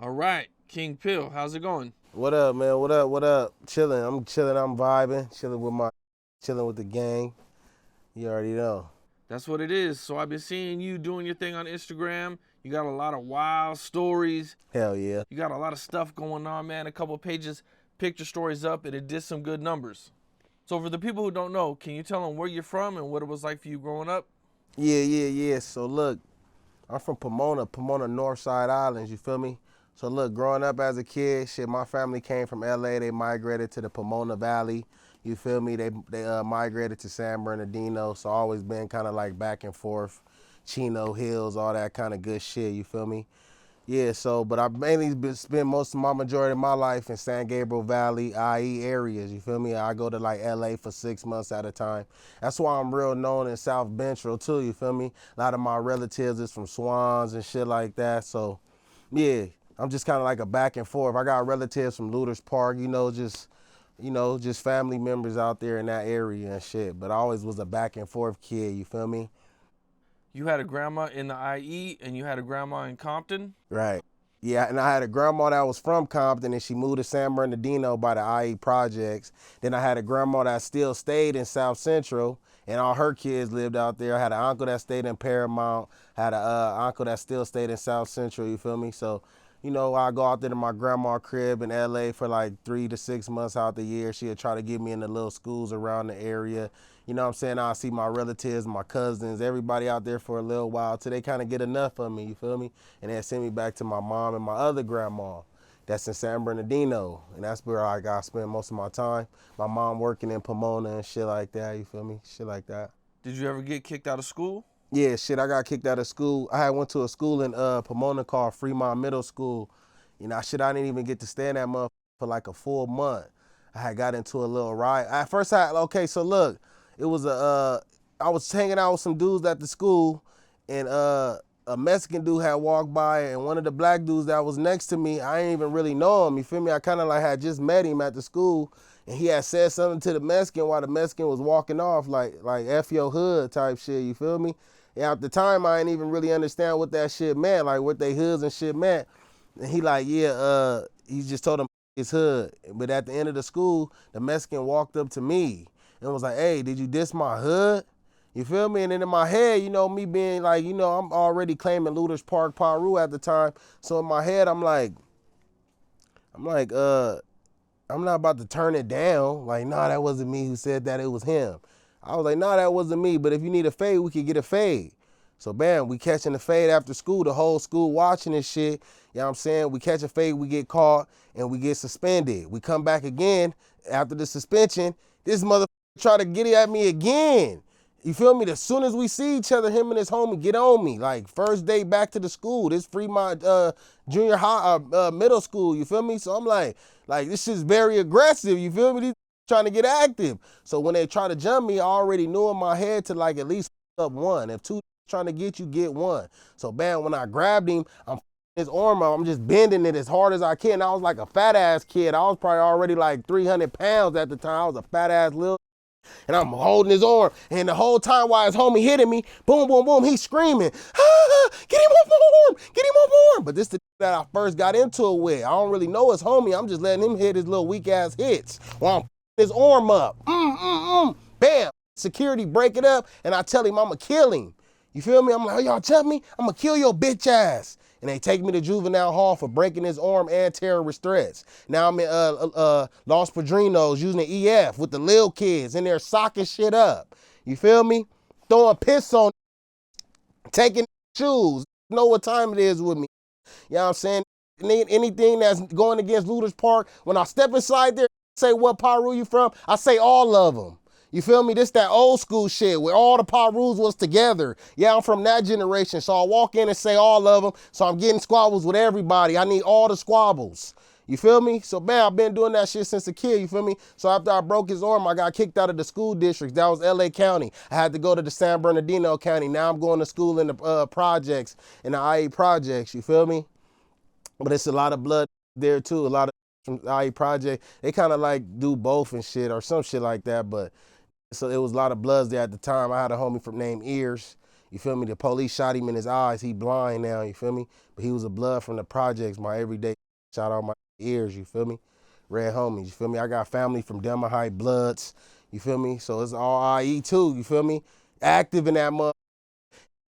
All right, King Pill, how's it going? What up, man? What up? What up? Chilling. I'm chilling. I'm vibing. Chilling with the gang. You already know. That's what it is. So I've been seeing you doing your thing on Instagram. You got a lot of wild stories. Hell yeah. You got a lot of stuff going on, man. A couple pages, picture stories up, and it did some good numbers. So for the people who don't know, can you tell them where you're from and what it was like for you growing up? Yeah. So look, I'm from Pomona North Side Islands. You feel me? So look, growing up as a kid, shit, my family came from LA. They migrated to the Pomona Valley. You feel me? They migrated to San Bernardino. So always been kind of like back and forth, Chino Hills, all that kind of good shit. You feel me? Yeah, so, but I mainly spent most of my majority of my life in San Gabriel Valley, IE areas, you feel me? I go to like LA for 6 months at a time. That's why I'm real known in South Bentro too, you feel me? A lot of my relatives is from Swans and shit like that, so yeah, I'm just kind of like a back and forth. I got relatives from Luders Park, just family members out there in that area and shit, but I always was a back and forth kid, you feel me? You had a grandma in the IE and you had a grandma in Compton. Right. Yeah, and I had a grandma that was from Compton and she moved to San Bernardino by the IE projects. Then I had a grandma that still stayed in South Central and all her kids lived out there. I had an uncle that stayed in Paramount, had a uncle that still stayed in South Central, you feel me? So, I go out there to my grandma's crib in LA for like 3 to 6 months out the year. She'll try to get me in the little schools around the area. You know what I'm saying? I'll see my relatives, my cousins, everybody out there for a little while till they kind of get enough of me, you feel me? And then send me back to my mom and my other grandma that's in San Bernardino. And that's where I got to spend most of my time. My mom working in Pomona and shit like that, you feel me? Shit like that. Did you ever get kicked out of school? Yeah, shit, I got kicked out of school. I had went to a school in Pomona called Fremont Middle School. I didn't even get to stay in that month for like a full month. I had got into a little riot. At first, so look, it was I was hanging out with some dudes at the school, and a Mexican dude had walked by, and one of the black dudes that was next to me, I didn't even really know him. You feel me? I kind of like had just met him at the school, and he had said something to the Mexican while the Mexican was walking off, like F your hood type shit. You feel me? And at the time, I didn't even really understand what that shit meant, like what they hoods and shit meant. And he like, he just told him his hood. But at the end of the school, the Mexican walked up to me and was like, hey, did you diss my hood? You feel me? And then in my head, me being like, I'm already claiming Luders Park, Piru at the time. So in my head, I'm like, I'm not about to turn it down. Like, nah, that wasn't me who said that. It was him. I was like, nah, that wasn't me. But if you need a fade, we could get a fade. So bam, we catching the fade after school, the whole school watching this shit. You know what I'm saying? We catch a fade, we get caught, and we get suspended. We come back again after the suspension. This motherfucker try to get it at me again. You feel me? As soon as we see each other, him and his homie get on me. Like first day back to the school. This Fremont junior high, middle school. You feel me? So I'm like this is very aggressive. You feel me? These trying to get active. So when they try to jump me, I already knew in my head to like at least up one. If two trying to get you, get one. So bam, when I grabbed him, I'm his arm up. I'm just bending it as hard as I can. I was like a fat ass kid. I was probably already like 300 pounds at the time. I was a fat ass little, and I'm holding his arm. And the whole time while his homie hitting me, boom, boom, boom, he's screaming, get him off my arm, get him off my arm. But this the that I first got into it with. I don't really know his homie. I'm just letting him hit his little weak ass hits while I'm his arm up. Bam. Security break it up, and I tell him I'ma kill him. You feel me? I'm like, oh, y'all tell me? I'ma kill your bitch ass. And they take me to juvenile hall for breaking his arm and terrorist threats. Now I'm in Los Padrinos using the EF with the lil kids in there socking shit up. You feel me? Throwing piss on, taking shoes. You know what time it is with me. You know what I'm saying? Anything that's going against Luders Park, when I step inside there, say what Piru you from, I say all of them. You feel me? This that old school shit where all the Pirus was together. Yeah, I'm from that generation. So I walk in and say all of them. So I'm getting squabbles with everybody. I need all the squabbles. You feel me? So bam, I've been doing that shit since a kid, you feel me? So after I broke his arm, I got kicked out of the school district. That was LA County. I had to go to the San Bernardino County. Now I'm going to school in the projects, in the IE projects, you feel me? But it's a lot of blood there too. A lot of from IE project, they kind of like do both and shit or some shit like that. But so it was a lot of bloods there at the time. I had a homie from named Ears. You feel me? The police shot him in his eyes. He blind now, you feel me? But he was a blood from the projects, my everyday shot out my ears, you feel me? Red homies, you feel me? I got family from Delma High Bloods, you feel me? So it's all IE too, you feel me? Active in that mother.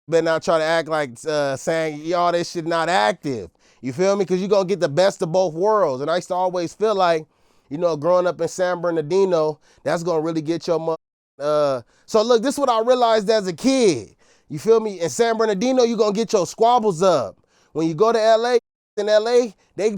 Better not try to act like saying, y'all, this shit not active. You feel me? Because you're going to get the best of both worlds. And I used to always feel like, you know, growing up in San Bernardino, that's going to really get your so look, this is what I realized as a kid. You feel me? In San Bernardino, you're going to get your squabbles up. When you go to LA, in LA,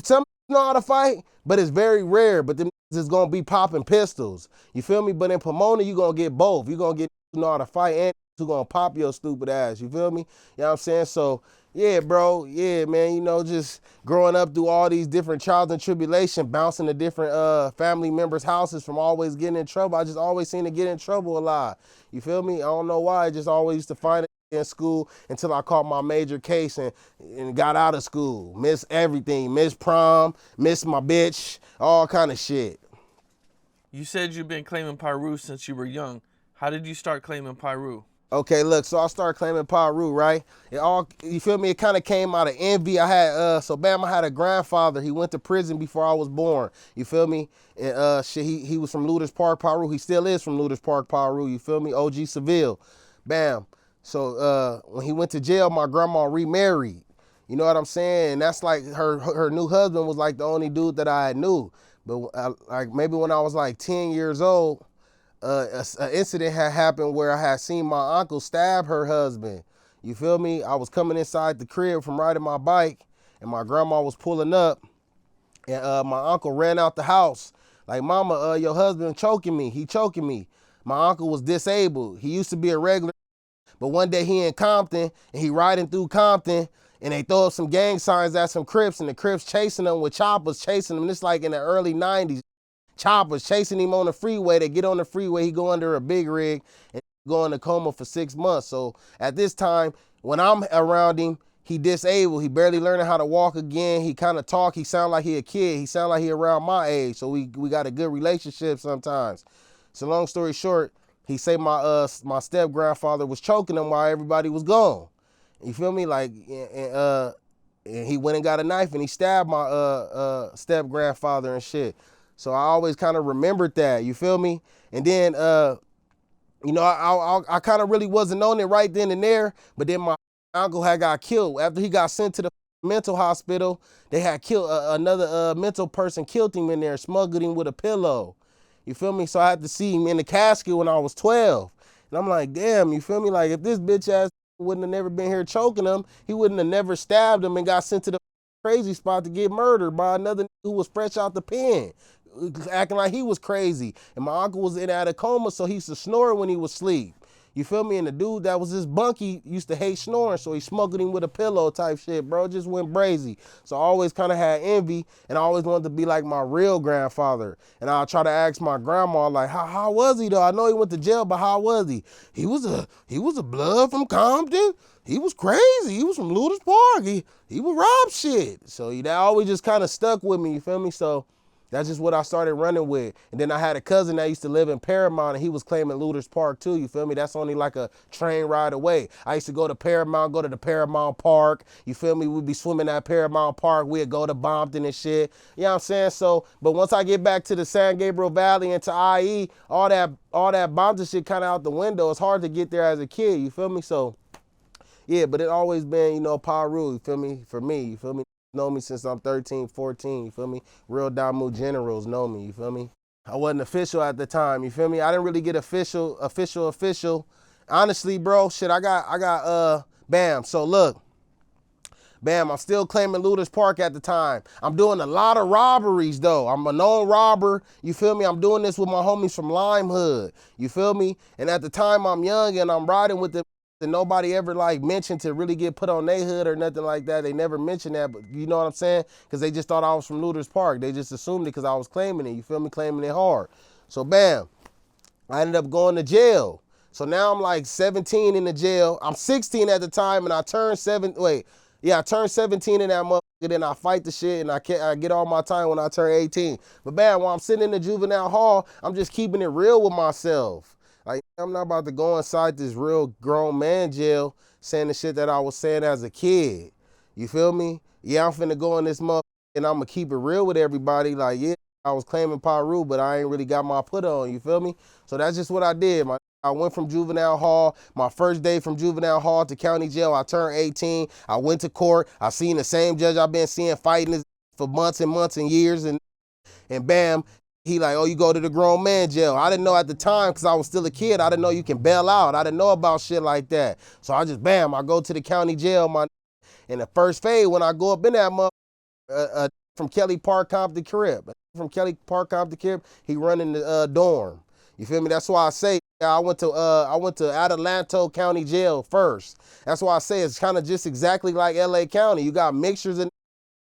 some know how to fight, but it's very rare. But them is going to be popping pistols. You feel me? But in Pomona, you're going to get both. You're going to get know how to fight and who gonna pop your stupid ass, you feel me? You know what I'm saying? So, yeah, bro, yeah, man, you know, just growing up through all these different trials and tribulation, bouncing to different family members' houses from always getting in trouble. I just always seem to get in trouble a lot. You feel me? I don't know why. I just always used to find it in school until I caught my major case and got out of school. Missed everything. Missed prom, missed my bitch, all kind of shit. You said you've been claiming Piru since you were young. How did you start claiming Piru? Okay, look, so I started claiming Piru, right? It all, you feel me? It kind of came out of envy. I had, so bam, I had a grandfather. He went to prison before I was born. You feel me? And shit, he was from Luders Park, Piru. He still is from Luders Park, Piru. You feel me? OG Seville. Bam. So when he went to jail, my grandma remarried. You know what I'm saying? And that's like her new husband was like the only dude that I knew. But like maybe when I was like 10 years old, an incident had happened where I had seen my uncle stab her husband. You feel me? I was coming inside the crib from riding my bike, and my grandma was pulling up, and my uncle ran out the house like, "Mama, your husband choking me. He choking me." My uncle was disabled. He used to be a regular, but one day he in Compton, and he riding through Compton, and they throw up some gang signs at some Crips, and the Crips chasing them with choppers, chasing them. It's like in the early 90s. Choppers chasing him on the freeway. They get on the freeway, he go under a big rig and go into coma for 6 months. So at this time, when I'm around him, he disabled. He barely learning how to walk again. He kind of talk. He sound like he a kid. He sound like he around my age. So we got a good relationship sometimes. So long story short, he say my step grandfather was choking him while everybody was gone. You feel me? Like and he went and got a knife and he stabbed my step grandfather and shit. So I always kind of remembered that, you feel me? And then, you know, I kind of really wasn't on it right then and there, but then my uncle had got killed. After he got sent to the mental hospital, they had killed another mental person, killed him in there, smuggled him with a pillow. You feel me? So I had to see him in the casket when I was 12. And I'm like, damn, you feel me? Like if this bitch ass wouldn't have never been here choking him, he wouldn't have never stabbed him and got sent to the crazy spot to get murdered by another who was fresh out the pen, acting like he was crazy. And my uncle was in a coma, so he used to snore when he was asleep. You feel me? And the dude that was his bunkie used to hate snoring, so he smuggled him with a pillow type shit, bro. Just went crazy. So I always kind of had envy, and I always wanted to be like my real grandfather. And I'll try to ask my grandma, like, how was he though? I know he went to jail, but how was he? He was a blood from Compton. He was crazy. He was from Luders Park. He would rob shit. So that always just kind of stuck with me, you feel me? So that's just what I started running with. And then I had a cousin that used to live in Paramount, and he was claiming Luders Park too, you feel me? That's only like a train ride away. I used to go to Paramount, go to the Paramount Park, you feel me? We'd be swimming at Paramount Park, we'd go to Bompton and shit, you know what I'm saying? So, but once I get back to the San Gabriel Valley and to IE, all that Bompton shit kind of out the window. It's hard to get there as a kid, you feel me? So, yeah, but it always been, you know, Piru, you feel me? For me, you feel me? Know me since I'm 13, 14, you feel me? Real Damu generals know me, you feel me? I wasn't official at the time, you feel me? I didn't really get official. Honestly, bro, shit, I got, bam. So look, bam, I'm still claiming Luders Park at the time. I'm doing a lot of robberies though. I'm a known robber, you feel me? I'm doing this with my homies from Lime Hood, you feel me? And at the time I'm young and I'm riding with them. And nobody ever like mentioned to really get put on their hood or nothing like that. They never mentioned that, but you know what I'm saying? Because they just thought I was from Luders Park. They just assumed it because I was claiming it, you feel me? Claiming it hard. So bam, I ended up going to jail. So now I'm like 17 in the jail. I'm 16 at the time and I turned 17 in that motherfucker. Then I fight the shit and I get all my time when I turn 18. But bam, while I'm sitting in the juvenile hall, I'm just keeping it real with myself. Like, I'm not about to go inside this real grown man jail saying the shit that I was saying as a kid. You feel me? Yeah, I'm finna go in this motherfucker and I'm gonna keep it real with everybody. Like, yeah, I was claiming Piru, but I ain't really got my put on. You feel me? So that's just what I did. I went from juvenile hall. My first day from juvenile hall to county jail, I turned 18. I went to court. I seen the same judge I've been seeing fighting this for months and months and years, and bam, he like, oh, you go to the grown man jail. I didn't know at the time because I was still a kid. I didn't know you can bail out. I didn't know about shit like that. So I just, bam, I go to the county jail. In the first phase, when I go up in that from Kelly Park Compton Crib. From Kelly Park Compton Crib, he running the dorm. You feel me? That's why I say I went to Adelanto County Jail first. That's why I say it's kind of just exactly like LA County. You got mixtures in.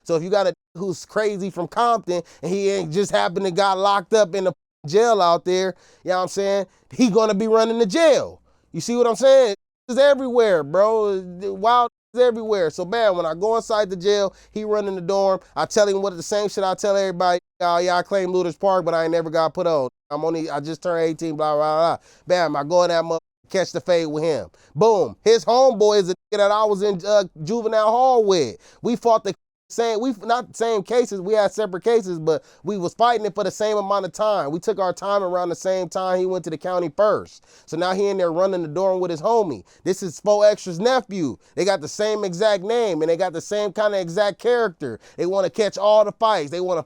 So if you got a who's crazy from Compton and he ain't just happened to got locked up in the jail out there, you know what I'm saying? He gonna be running the jail. You see what I'm saying? It's everywhere, bro. Wild everywhere. So bam, when I go inside the jail, he running the dorm. I tell him what the same shit I tell everybody. Oh yeah, I claim Looters Park, but I ain't never got put on. I just turned 18, blah, blah, blah. Bam, I go in that motherfucker, catch the fade with him. Boom. His homeboy is a nigga that I was in juvenile hall with. We fought the not the same cases, we had separate cases, but we was fighting it for the same amount of time. We took our time around the same time. He went to the county first. So now he in there running the dorm with his homie. This is 4Extra's nephew. They got the same exact name and they got the same kind of exact character. They want to catch all the fights. They want to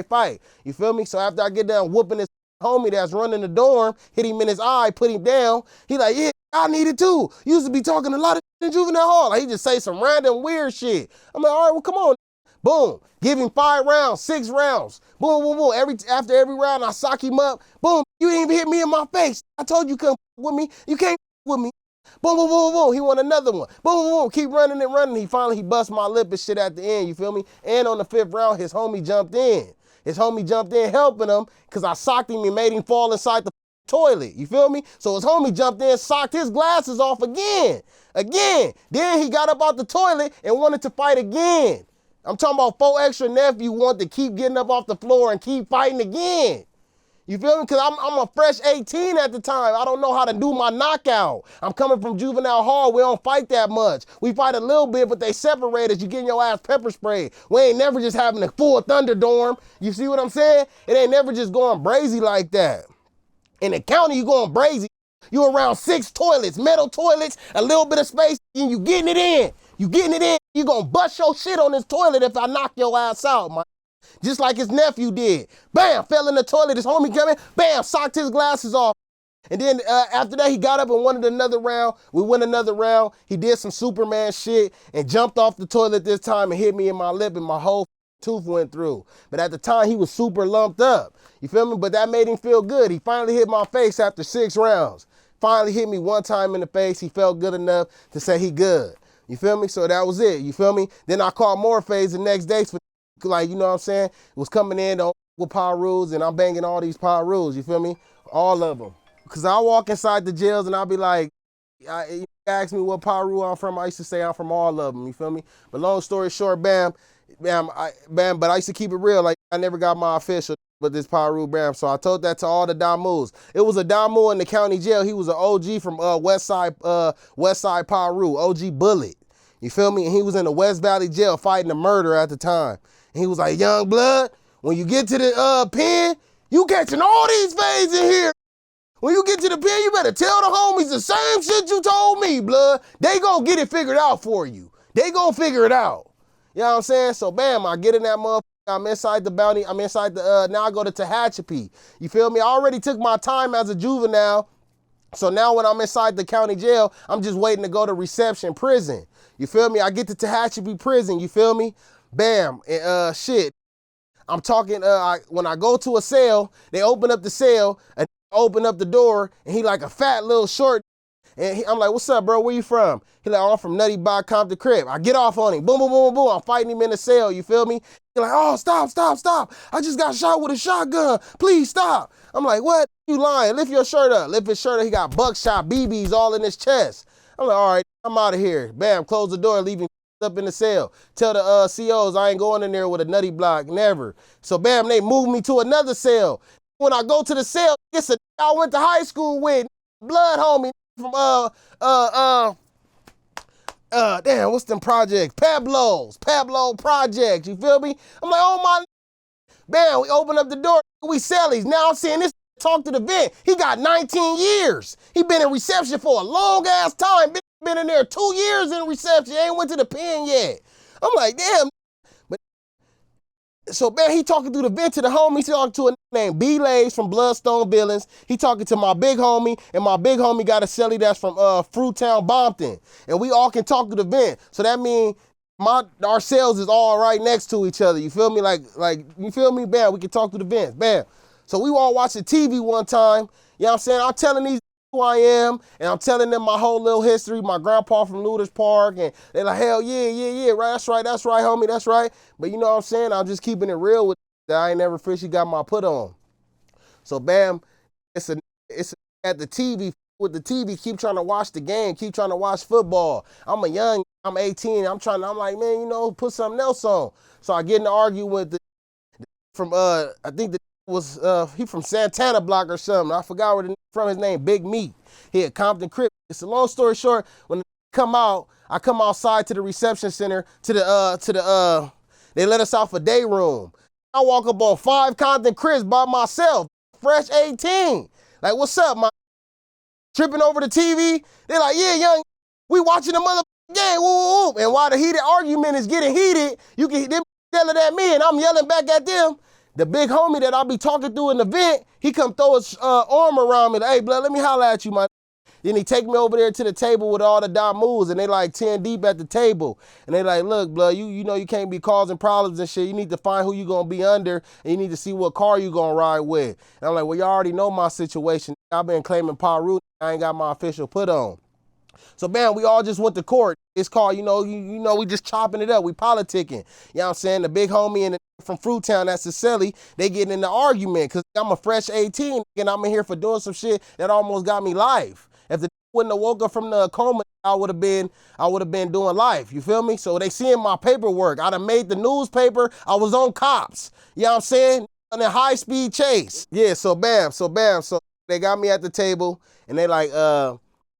fight. You feel me? So after I get done whooping this homie that's running the dorm, hit him in his eye, put him down, he like, yeah, I need it too. You used to be talking a lot of in juvenile hall. Like, he just say some random weird shit. I'm like, all right, well, come on. Boom. Give him 5 rounds, 6 rounds. Boom, boom, boom. After every round, I sock him up. Boom. You didn't even hit me in my face. I told you come with me. You can't with me. Boom, boom, boom, boom. He won another one. Boom, boom, boom. Keep running and running. He bust my lip and shit at the end. You feel me? And on the 5th round, his homie jumped in. Helping him because I socked him and made him fall inside the toilet. You feel me? So his homie jumped in, socked his glasses off again. Then he got up out the toilet and wanted to fight again. I'm talking about 4Extra nephew want to keep getting up off the floor and keep fighting again. You feel me? Because I'm a fresh 18 at the time. I don't know how to do my knockout. I'm coming from juvenile hall. We don't fight that much. We fight a little bit, but they separate us. You getting your ass pepper sprayed. We ain't never just having a full Thunderdorm. You see what I'm saying? It ain't never just going brazy like that. In the county, you going brazy. You around 6 toilets, metal toilets, a little bit of space, and you getting it in. You gonna bust your shit on this toilet if I knock your ass out, man. Just like his nephew did. Bam, fell in the toilet, his homie coming, bam, socked his glasses off. And then after that, he got up and wanted another round. We went another round. He did some Superman shit and jumped off the toilet this time and hit me in my lip and my whole tooth went through. But at the time, he was super lumped up. You feel me? But that made him feel good. He finally hit my face after 6 rounds. Finally hit me one time in the face. He felt good enough to say he good. You feel me? So that was it. You feel me? Then I called more phase the next day for like, you know what I'm saying? It was coming in with power rules and I'm banging all these power rules. You feel me? All of them. Cause I walk inside the jails and I'll be like, you ask me what power rule I'm from. I used to say I'm from all of them. You feel me? But long story short, bam, but I used to keep it real. Like I never got my official, but this power rule, bam. So I told that to all the Damus. It was a Damu in the county jail. He was an OG from West Side Power Rule, OG Bullet. You feel me? And he was in the West Valley jail fighting a murder at the time. And he was like, young blood, when you get to the pen, you catching all these fades in here. When you get to the pen, you better tell the homies the same shit you told me, blood. They gonna get it figured out for you. They gonna figure it out. You know what I'm saying? So bam, I get in that motherfucker. I'm inside the bounty. I'm inside the, now I go to Tehachapi. You feel me? I already took my time as a juvenile. So now when I'm inside the county jail, I'm just waiting to go to reception prison. You feel me? I get to Tehachapi prison. You feel me? Bam. And, shit. I'm talking, when I go to a cell, they open up the cell and open up the door and he like a fat little short. And I'm like, what's up, bro? Where you from? He like, oh, I'm from Nutty by Compton Crib. I get off on him. Boom, boom, boom, boom. I'm fighting him in the cell. You feel me? He like, oh, stop. I just got shot with a shotgun. Please stop. I'm like, what? You lying. Lift your shirt up. Lift his shirt up. He got buckshot BBs all in his chest. I'm like, all right, I'm out of here. Bam, close the door, leave him up in the cell. Tell the COs I ain't going in there with a nutty block, never. So bam, they move me to another cell. When I go to the cell, it's a I went to high school with. blood homie from damn, what's them projects? Pablo projects, you feel me? I'm like, oh my, bam, we open up the door, we sellies. Now I'm seeing this talk to the vent. He got 19 years. He been in reception for a long ass time. Been in there 2 years in reception. Ain't went to the pen yet. I'm like, damn. But so man, he talking through the vent to the homie. He talking to a named B Lays from Bloodstone Billings. He talking to my big homie, and my big homie got a celly that's from Fruitown, Bompton. And we all can talk to the vent. So that means our cells is all right next to each other. You feel me? Like you feel me? Bam, we can talk to the vents. Bam. So we all watching TV one time. You know what I'm saying? I'm telling these who I am, and I'm telling them my whole little history. My grandpa from Luders Park, and they're like, hell yeah, right, that's right, homie, that's right. But you know what I'm saying? I'm just keeping it real with that. I ain't never officially got my put on. So bam, it's at the TV with the TV, keep trying to watch the game, keep trying to watch football. I'm 18, I'm like, man, you know, put something else on. So I get in the argue with from I think the was he from Santana Block or something. I forgot where from, his name, Big Meat. He at Compton Crip. It's a long story short, when I come outside to the reception center to the they let us out for day room. I walk up on 5 Compton Crips by myself, fresh 18. Like, what's up, my tripping over the TV? They're like, yeah, young, we watching the mother game, woo, woo. And while the heated argument is getting heated, you can them yelling at me and I'm yelling back at them. The big homie that I'll be talking to in the vent, he come throw his arm around me. Like, hey, blood, let me holler at you, man. Then he take me over there to the table with all the moves, and they like 10 deep at the table. And they like, look, blood, you know you can't be causing problems and shit. You need to find who you gonna be under, and you need to see what car you gonna ride with. And I'm like, well, y'all already know my situation. I've been claiming Piru. I ain't got my official put on. So, man, we all just went to court. It's called, you know, we just chopping it up. We politicking. You know what I'm saying? The big homie and from Fruitown, that's Cicely, they getting in the argument because I'm a fresh 18 and I'm in here for doing some shit that almost got me life. If the wouldn't have woke up from the coma, I would have been doing life. You feel me? So they seeing my paperwork. I done made the newspaper. I was on cops. You know what I'm saying? On a high-speed chase. Yeah, so bam. So they got me at the table and they like,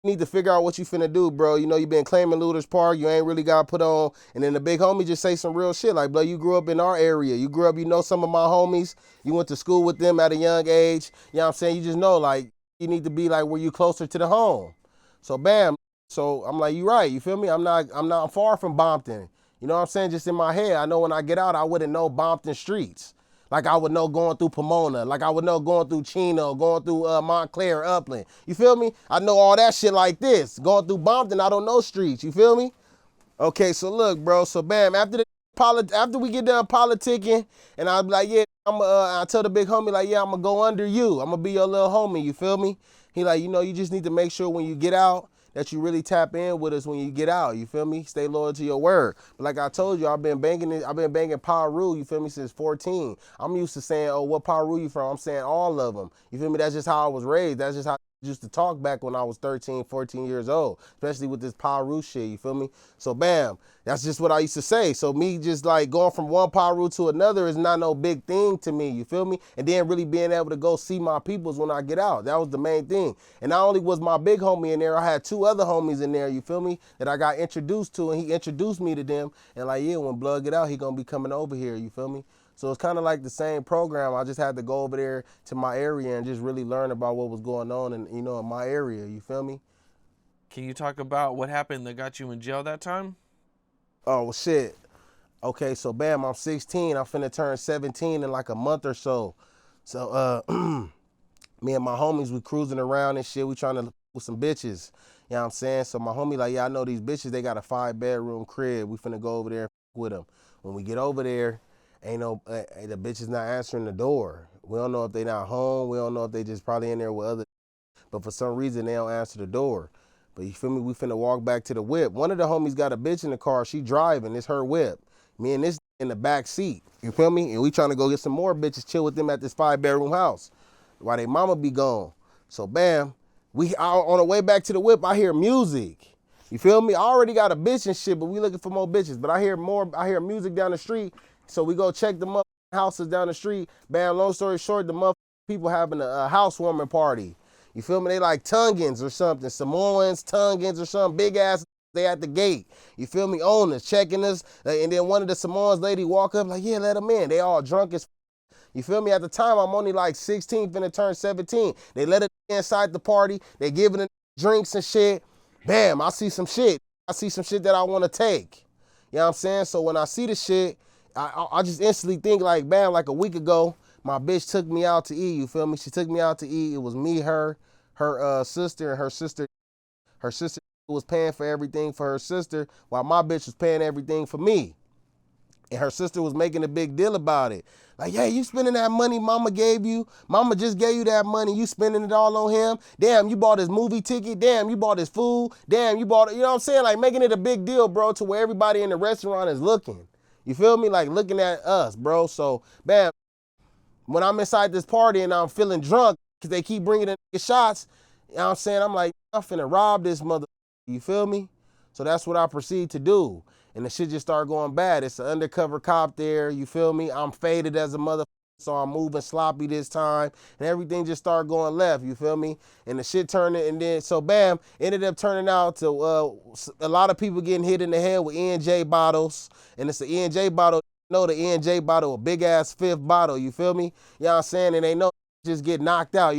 need to figure out what you finna do, bro. You know, you been claiming Luders Park, you ain't really got put on. And then the big homie just say some real shit. Like, bro, you grew up in our area. You grew up, you know some of my homies. You went to school with them at a young age. You know what I'm saying? You just know, like, you need to be like where you closer to the home. So bam. So I'm like, you right, you feel me? I'm not far from Bompton. You know what I'm saying? Just in my head, I know when I get out, I wouldn't know Bompton streets. Like I would know going through Pomona, like I would know going through Chino, going through Montclair, Upland. You feel me? I know all that shit like this. Going through Bompton, I don't know streets. You feel me? Okay, so look, bro. So bam, after we get done politicking, and I'm like, yeah, I tell the big homie like, yeah, I'm gonna go under you. I'm gonna be your little homie. You feel me? He like, you know, you just need to make sure when you get out that you really tap in with us when you get out. You feel me? Stay loyal to your word. But like I told you, I've been banging Piru, you feel me, since 14. I'm used to saying, oh, what Piru you from? I'm saying all of them. You feel me? That's just how I was raised. That's just how I used to talk back when I was 13, 14 years old, especially with this Piru shit, you feel me? So bam, that's just what I used to say. So me just like going from one Piru to another is not no big thing to me, you feel me? And then really being able to go see my peoples when I get out. That was the main thing. And not only was my big homie in there, I had 2 other homies in there, you feel me, that I got introduced to, and he introduced me to them. And like, yeah, when blood get out, he gonna be coming over here, you feel me? So it's kind of like the same program. I just had to go over there to my area and just really learn about what was going on in, you know, in my area. You feel me? Can you talk about what happened that got you in jail that time? Oh, well, shit. Okay, so bam, I'm 16. I'm finna turn 17 in like a month or so. So me and my homies, we cruising around and shit. We trying to with some bitches. You know what I'm saying? So my homie like, yeah, I know these bitches. They got a 5-bedroom crib. We finna go over there with them. When we get over there, ain't no, the bitch is not answering the door. We don't know if they not home. We don't know if they just probably in there with other, but for some reason they don't answer the door. But you feel me? We finna walk back to the whip. One of the homies got a bitch in the car. She driving. It's her whip. Me and this in the back seat. You feel me? And we trying to go get some more bitches, chill with them at this 5-bedroom house while they mama be gone. So bam, on the way back to the whip, I hear music. You feel me? I already got a bitch and shit, but we looking for more bitches. But I hear music down the street. So we go check the houses down the street. Bam, long story short, the people having a housewarming party. You feel me? They like Tongans or something, Samoans, Tongans or something, big ass. They at the gate. You feel me? Owners checking us, and then one of the Samoans lady walk up like, yeah, let them in. They all drunk as. You feel me? At the time, I'm only like 16, finna turn 17. They let it inside the party. They giving it drinks and shit. Bam, I see some shit. I see some shit that I want to take. You know what I'm saying? So when I see the shit, I just instantly think like, bam, like a week ago, my bitch took me out to eat. You feel me? She took me out to eat. It was me, her sister, and her sister. Her sister was paying for everything for her sister, while my bitch was paying everything for me. And her sister was making a big deal about it. Like, yeah, you spending that money mama gave you. Mama just gave you that money. You spending it all on him. Damn, you bought his movie ticket. Damn, you bought his food. Damn, you bought it. You know what I'm saying? Like making it a big deal, bro, to where everybody in the restaurant is looking. You feel me? Like looking at us, bro. So, bam, when I'm inside this party and I'm feeling drunk because they keep bringing in shots, you know what I'm saying? I'm like, I'm finna rob this mother. You feel me? So that's what I proceed to do. And the shit just started going bad. It's an undercover cop there, you feel me? I'm faded as a motherfucker, so I'm moving sloppy this time. And everything just started going left, you feel me? And the shit turned it, and then, so bam, ended up turning out to a lot of people getting hit in the head with E&J bottles. And it's the E&J bottle, the E&J bottle, a big ass fifth bottle, you feel me? You know what I'm saying? And they know just get knocked out,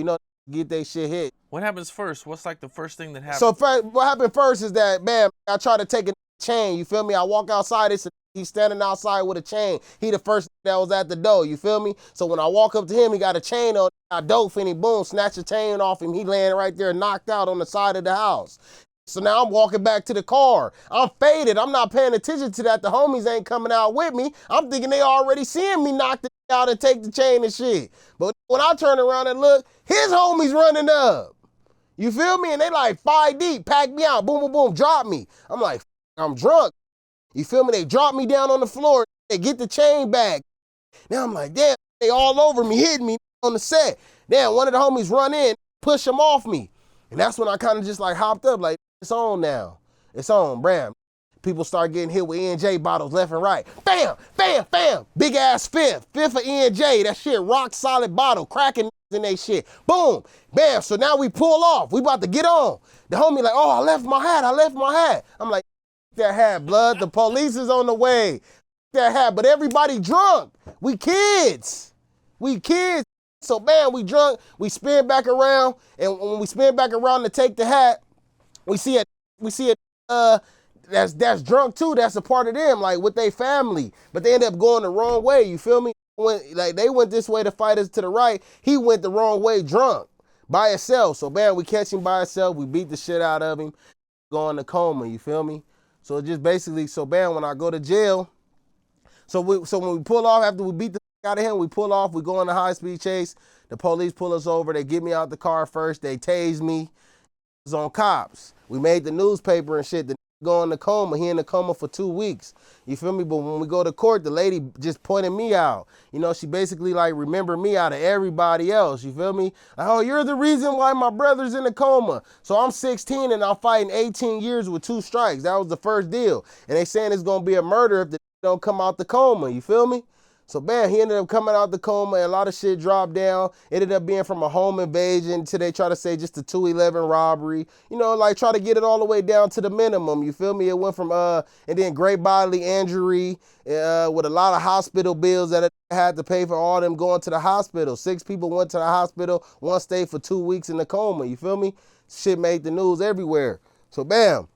get they shit hit. What happens first? What's like the first thing that happens? So what happened first is that, bam, I try to take a chain, you feel me? I walk outside, he's standing outside with a chain. He the first that was at the door, you feel me? So when I walk up to him, he got a chain on, I dope and he boom, snatch the chain off him. He laying right there knocked out on the side of the house. So now I'm walking back to the car. I'm faded. I'm not paying attention to that. The homies ain't coming out with me. I'm thinking they already seeing me knock the out and take the chain and shit. But when I turn around and look, his homies running up. You feel me? And they like 5 deep, pack me out, boom, boom, boom, drop me. I'm like, I'm drunk. You feel me? They drop me down on the floor. They get the chain back. Now I'm like, damn, they all over me, hitting me on the set. Damn, one of the homies run in, push him off me. And that's when I kind of just like hopped up, like, it's on now. It's on, Bram. People start getting hit with E&J bottles left and right. Bam, bam, bam. Big ass fifth of E&J. That shit rock solid bottle, cracking in they shit. Boom, bam. So now we pull off. We about to get on. The homie like, oh, I left my hat. I'm like, that hat, blood. The police is on the way. That hat, but everybody drunk. We kids. So bam, we drunk. We spin back around, and when we spin back around to take the hat, we see it. That's drunk too. That's a part of them, like with their family. But they end up going the wrong way. You feel me? They went this way to fight us to the right. He went the wrong way, drunk by himself. So bam, we catch him by himself. We beat the shit out of him. Go into coma. You feel me? So just basically, so bam, when I go to jail, so when we pull off after we beat the out of him, we pull off. We go on a high speed chase. The police pull us over. They get me out the car first. They tase me. It's on cops. We made the newspaper and shit. The go in the coma. He in the coma for 2 weeks. You feel me? But when we go to court, the lady just pointed me out. She basically like remembered me out of everybody else. You feel me? Like, oh, you're the reason why my brother's in the coma. So I'm 16 and I'm fighting 18 years with 2 strikes. That was the first deal. And they saying it's gonna be a murder if the don't come out the coma. You feel me? So bam, he ended up coming out the coma and a lot of shit dropped down. Ended up being from a home invasion to they try to say just a 211 robbery. Like try to get it all the way down to the minimum. You feel me? It went from and then great bodily injury with a lot of hospital bills that I had to pay for all them going to the hospital. 6 people went to the hospital. 1 stayed for 2 weeks in the coma. You feel me? Shit made the news everywhere. So bam,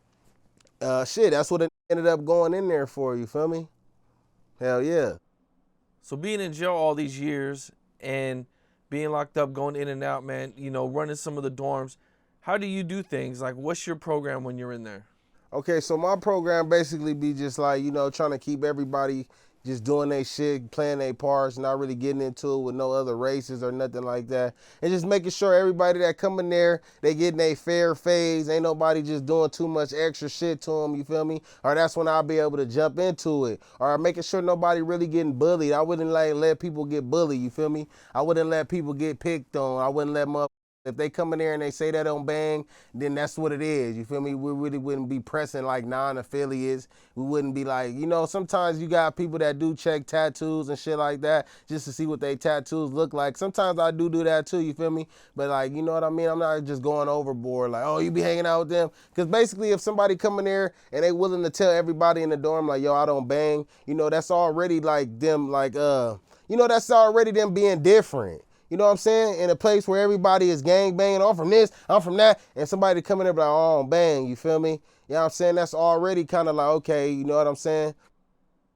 that's what it ended up going in there for. You feel me? Hell yeah. So being in jail all these years and being locked up, going in and out, man, running some of the dorms, how do you do things? Like, what's your program when you're in there? Okay, so my program basically be just like, trying to keep everybody just doing their shit, playing their parts, not really getting into it with no other races or nothing like that. And just making sure everybody that come in there, they getting a fair phase. Ain't nobody just doing too much extra shit to them, you feel me? Or that's when I'll be able to jump into it. Or making sure nobody really getting bullied. I wouldn't let people get bullied, you feel me? I wouldn't let people get picked on. I wouldn't let If they come in there and they say they don't bang, then that's what it is. You feel me? We really wouldn't be pressing like non-affiliates. We wouldn't be like, sometimes you got people that do check tattoos and shit like that just to see what they tattoos look like. Sometimes I do that too, you feel me? But like, you know what I mean? I'm not just going overboard like, oh, you be hanging out with them. Because basically if somebody come in there and they willing to tell everybody in the dorm like, yo, I don't bang, that's already like them like, that's already them being different. You know what I'm saying? In a place where everybody is gang banging, I'm from this, I'm from that, and somebody come in there like, oh, bang, you feel me? You know what I'm saying? That's already kind of like, okay, you know what I'm saying?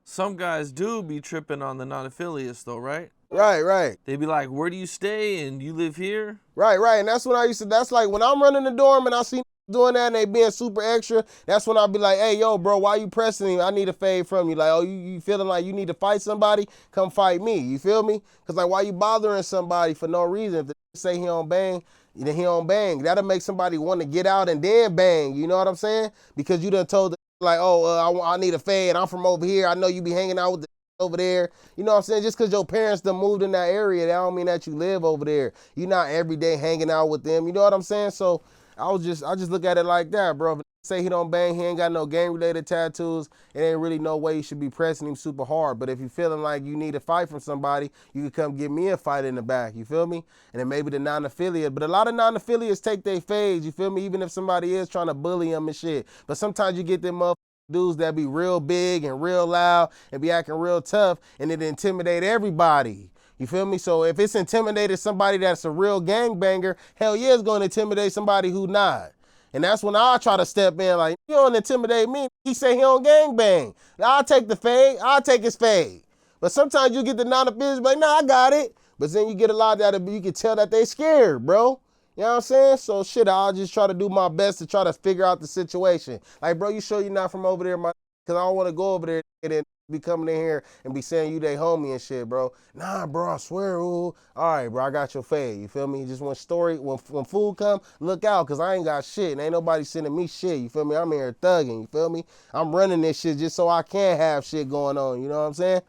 Some guys do be tripping on the non-affiliates though, right? Right. They be like, where do you stay and you live here? Right. And that's when that's like when I'm running the dorm and I see doing that and they being super extra, that's when I'll be like, hey, yo, bro, why you pressing him? I need a fade from you. Like, oh, you feeling like you need to fight somebody? Come fight me. You feel me? Because, like, why you bothering somebody for no reason? If they say he don't bang, then he don't bang. That'll make somebody want to get out and then bang. You know what I'm saying? Because you done told them, like, oh, I need a fade. I'm from over here. I know you be hanging out with the over there. You know what I'm saying? Just because your parents done moved in that area, that don't mean that you live over there. You're not every day hanging out with them. You know what I'm saying? So, I just look at it like that, bro. If say he don't bang, he ain't got no gang-related tattoos, it ain't really no way you should be pressing him super hard. But if you feeling like you need a fight from somebody, you can come give me a fight in the back, you feel me? And then maybe the non-affiliate. But a lot of non-affiliates take their fades, you feel me? Even if somebody is trying to bully them and shit. But sometimes you get them motherfuckers dudes that be real big and real loud and be acting real tough, and it intimidate everybody. You feel me? So if it's intimidated somebody that's a real gangbanger, hell yeah, it's going to intimidate somebody who not. And that's when I try to step in like, you don't intimidate me. He say he don't gangbang. I'll take the fade. I'll take his fade. But sometimes you get the non-affiliates like, nah, I got it. But then you get a lot that you can tell that they scared, bro. You know what I'm saying? So shit, I'll just try to do my best to try to figure out the situation. Like, bro, you sure you're not from over there, because I don't want to go over there and then be coming in here and be saying you they homie and shit, bro. Nah, bro, I swear, ooh. All right, bro, I got your fade. You feel me? Just one story. When food come, look out, because I ain't got shit. And ain't nobody sending me shit. You feel me? I'm here thugging. You feel me? I'm running this shit just so I can have shit going on. You know what I'm saying?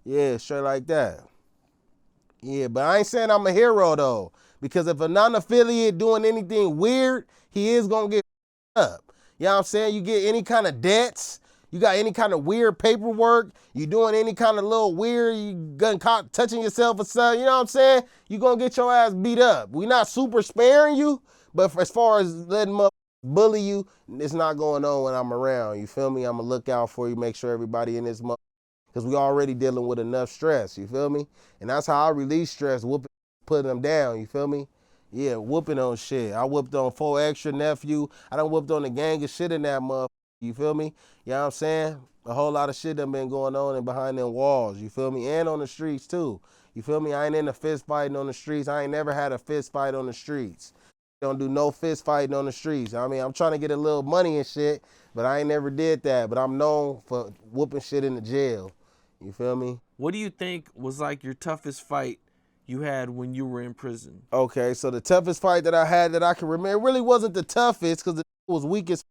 Yeah, straight like that. Yeah, but I ain't saying I'm a hero, though. Because if a non-affiliate doing anything weird, he is going to get up. You know what I'm saying? You get any kind of debts, you got any kind of weird paperwork, you doing any kind of little weird, you getting caught touching yourself or something, you know what I'm saying? You going to get your ass beat up. We not super sparing you, but as far as letting them bully you, it's not going on when I'm around. You feel me? I'm going to look out for you, make sure everybody in this because we already dealing with enough stress, you feel me? And that's how I release stress, whooping, putting them down, you feel me? Yeah, whooping on shit. I whooped on 4 Extra nephew. I done whooped on the gang of shit in that motherfucker, you feel me? You know what I'm saying? A whole lot of shit done been going on and behind them walls, you feel me? And on the streets too. You feel me? I ain't in a fist fighting on the streets. I ain't never had a fist fight on the streets. Don't do no fist fighting on the streets. I mean, I'm trying to get a little money and shit, but I ain't never did that. But I'm known for whooping shit in the jail. You feel me? What do you think was like your toughest fight you had when you were in prison? Okay, so the toughest fight that I had that I can remember, it really wasn't the toughest because it was weakest,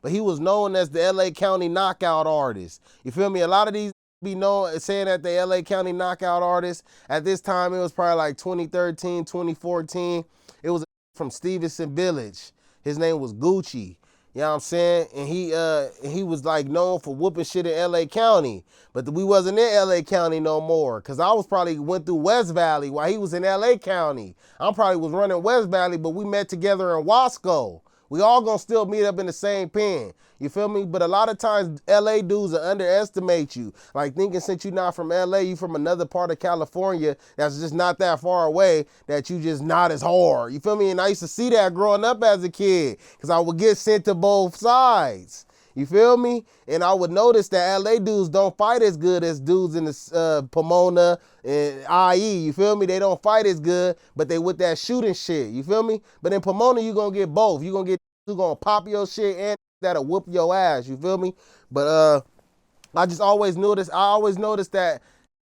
but he was known as the LA County knockout artist. You feel me? A lot of these be known as saying that the LA County knockout artist. At this time, it was probably like 2013, 2014. It was from Stevenson Village. His name was Gucci. You know what I'm saying? And he was like known for whooping shit in LA County. But we wasn't in LA County no more. Cause I was probably went through West Valley while he was in LA County. I probably was running West Valley, but we met together in Wasco. We all gonna still meet up in the same pen. You feel me? But a lot of times LA dudes will underestimate you. Like thinking since you're not from LA, you from another part of California that's just not that far away, that you just not as hard. You feel me? And I used to see that growing up as a kid because I would get sent to both sides. You feel me? And I would notice that LA dudes don't fight as good as dudes in the Pomona and IE. You feel me? They don't fight as good, but they with that shooting shit. You feel me? But in Pomona, you gonna get both. You gonna pop your shit and that'll whoop your ass. You feel me? But I always noticed that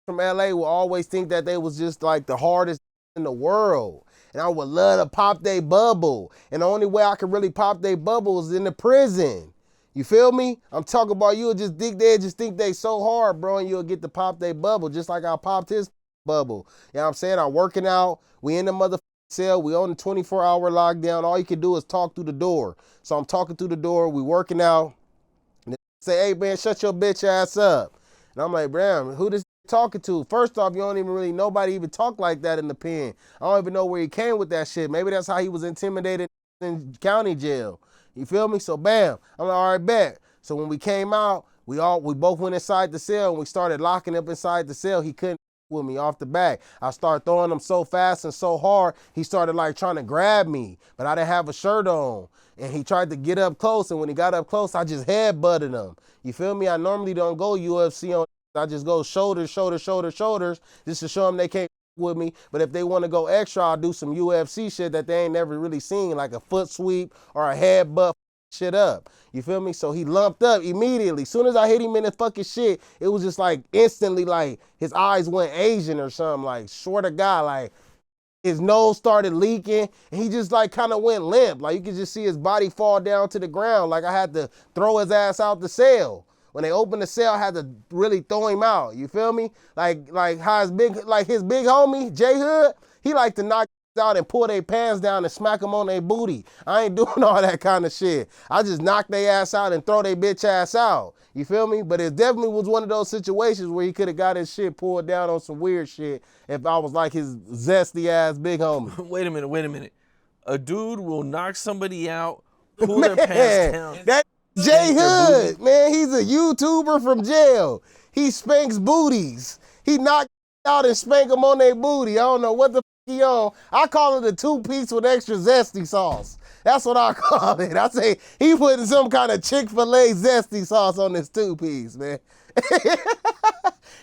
from LA will always think that they was just like the hardest in the world. And I would love to pop their bubble. And the only way I could really pop their bubble is in the prison. You feel me? I'm talking about you'll just think they so hard, bro, and you'll get to pop their bubble just like I popped his bubble. You know what I'm saying? I'm working out. We in the cell. We on the 24-hour lockdown. All you can do is talk through the door. So I'm talking through the door. We working out. And they say, hey, man, shut your bitch ass up. And I'm like, damn, who this talking to? First off, you don't even really, nobody even talk like that in the pen. I don't even know where he came with that shit. Maybe that's how he was intimidated in county jail. You feel me? So bam, I'm like, all right, bet. So when we came out, we both went inside the cell and we started locking up inside the cell. He couldn't with me off the back. I started throwing him so fast and so hard, he started like trying to grab me, but I didn't have a shirt on. And he tried to get up close, and when he got up close, I just headbutted him. You feel me? I normally don't go UFC on, I just go shoulders, shoulders, shoulders, shoulders, just to show them they can't with me. But if they want to go extra, I'll do some UFC shit that they ain't never really seen, like a foot sweep or a headbutt shit up. You feel me? So he lumped up immediately. Soon as I hit him in the fucking shit, it was just like instantly like his eyes went Asian or something. Like, swear to God, like his nose started leaking and he just like kind of went limp. Like you could just see his body fall down to the ground. Like I had to throw his ass out the cell. When they opened the cell, I had to really throw him out. You feel me? Like how his big homie, J Hood, he like to knock out and pull their pants down and smack them on their booty. I ain't doing all that kind of shit. I just knock their ass out and throw their bitch ass out. You feel me? But it definitely was one of those situations where he could have got his shit pulled down on some weird shit if I was like his zesty ass big homie. Wait a minute. A dude will knock somebody out, pull their pants down. That J Hood, man, he's a YouTuber from jail. He spanks booties. He knocked out and spank them on their booty. I don't know what the he on. I call it a 2-piece with extra zesty sauce. That's what I call it. I say he putting some kind of Chick-fil-A zesty sauce on this 2-piece, man.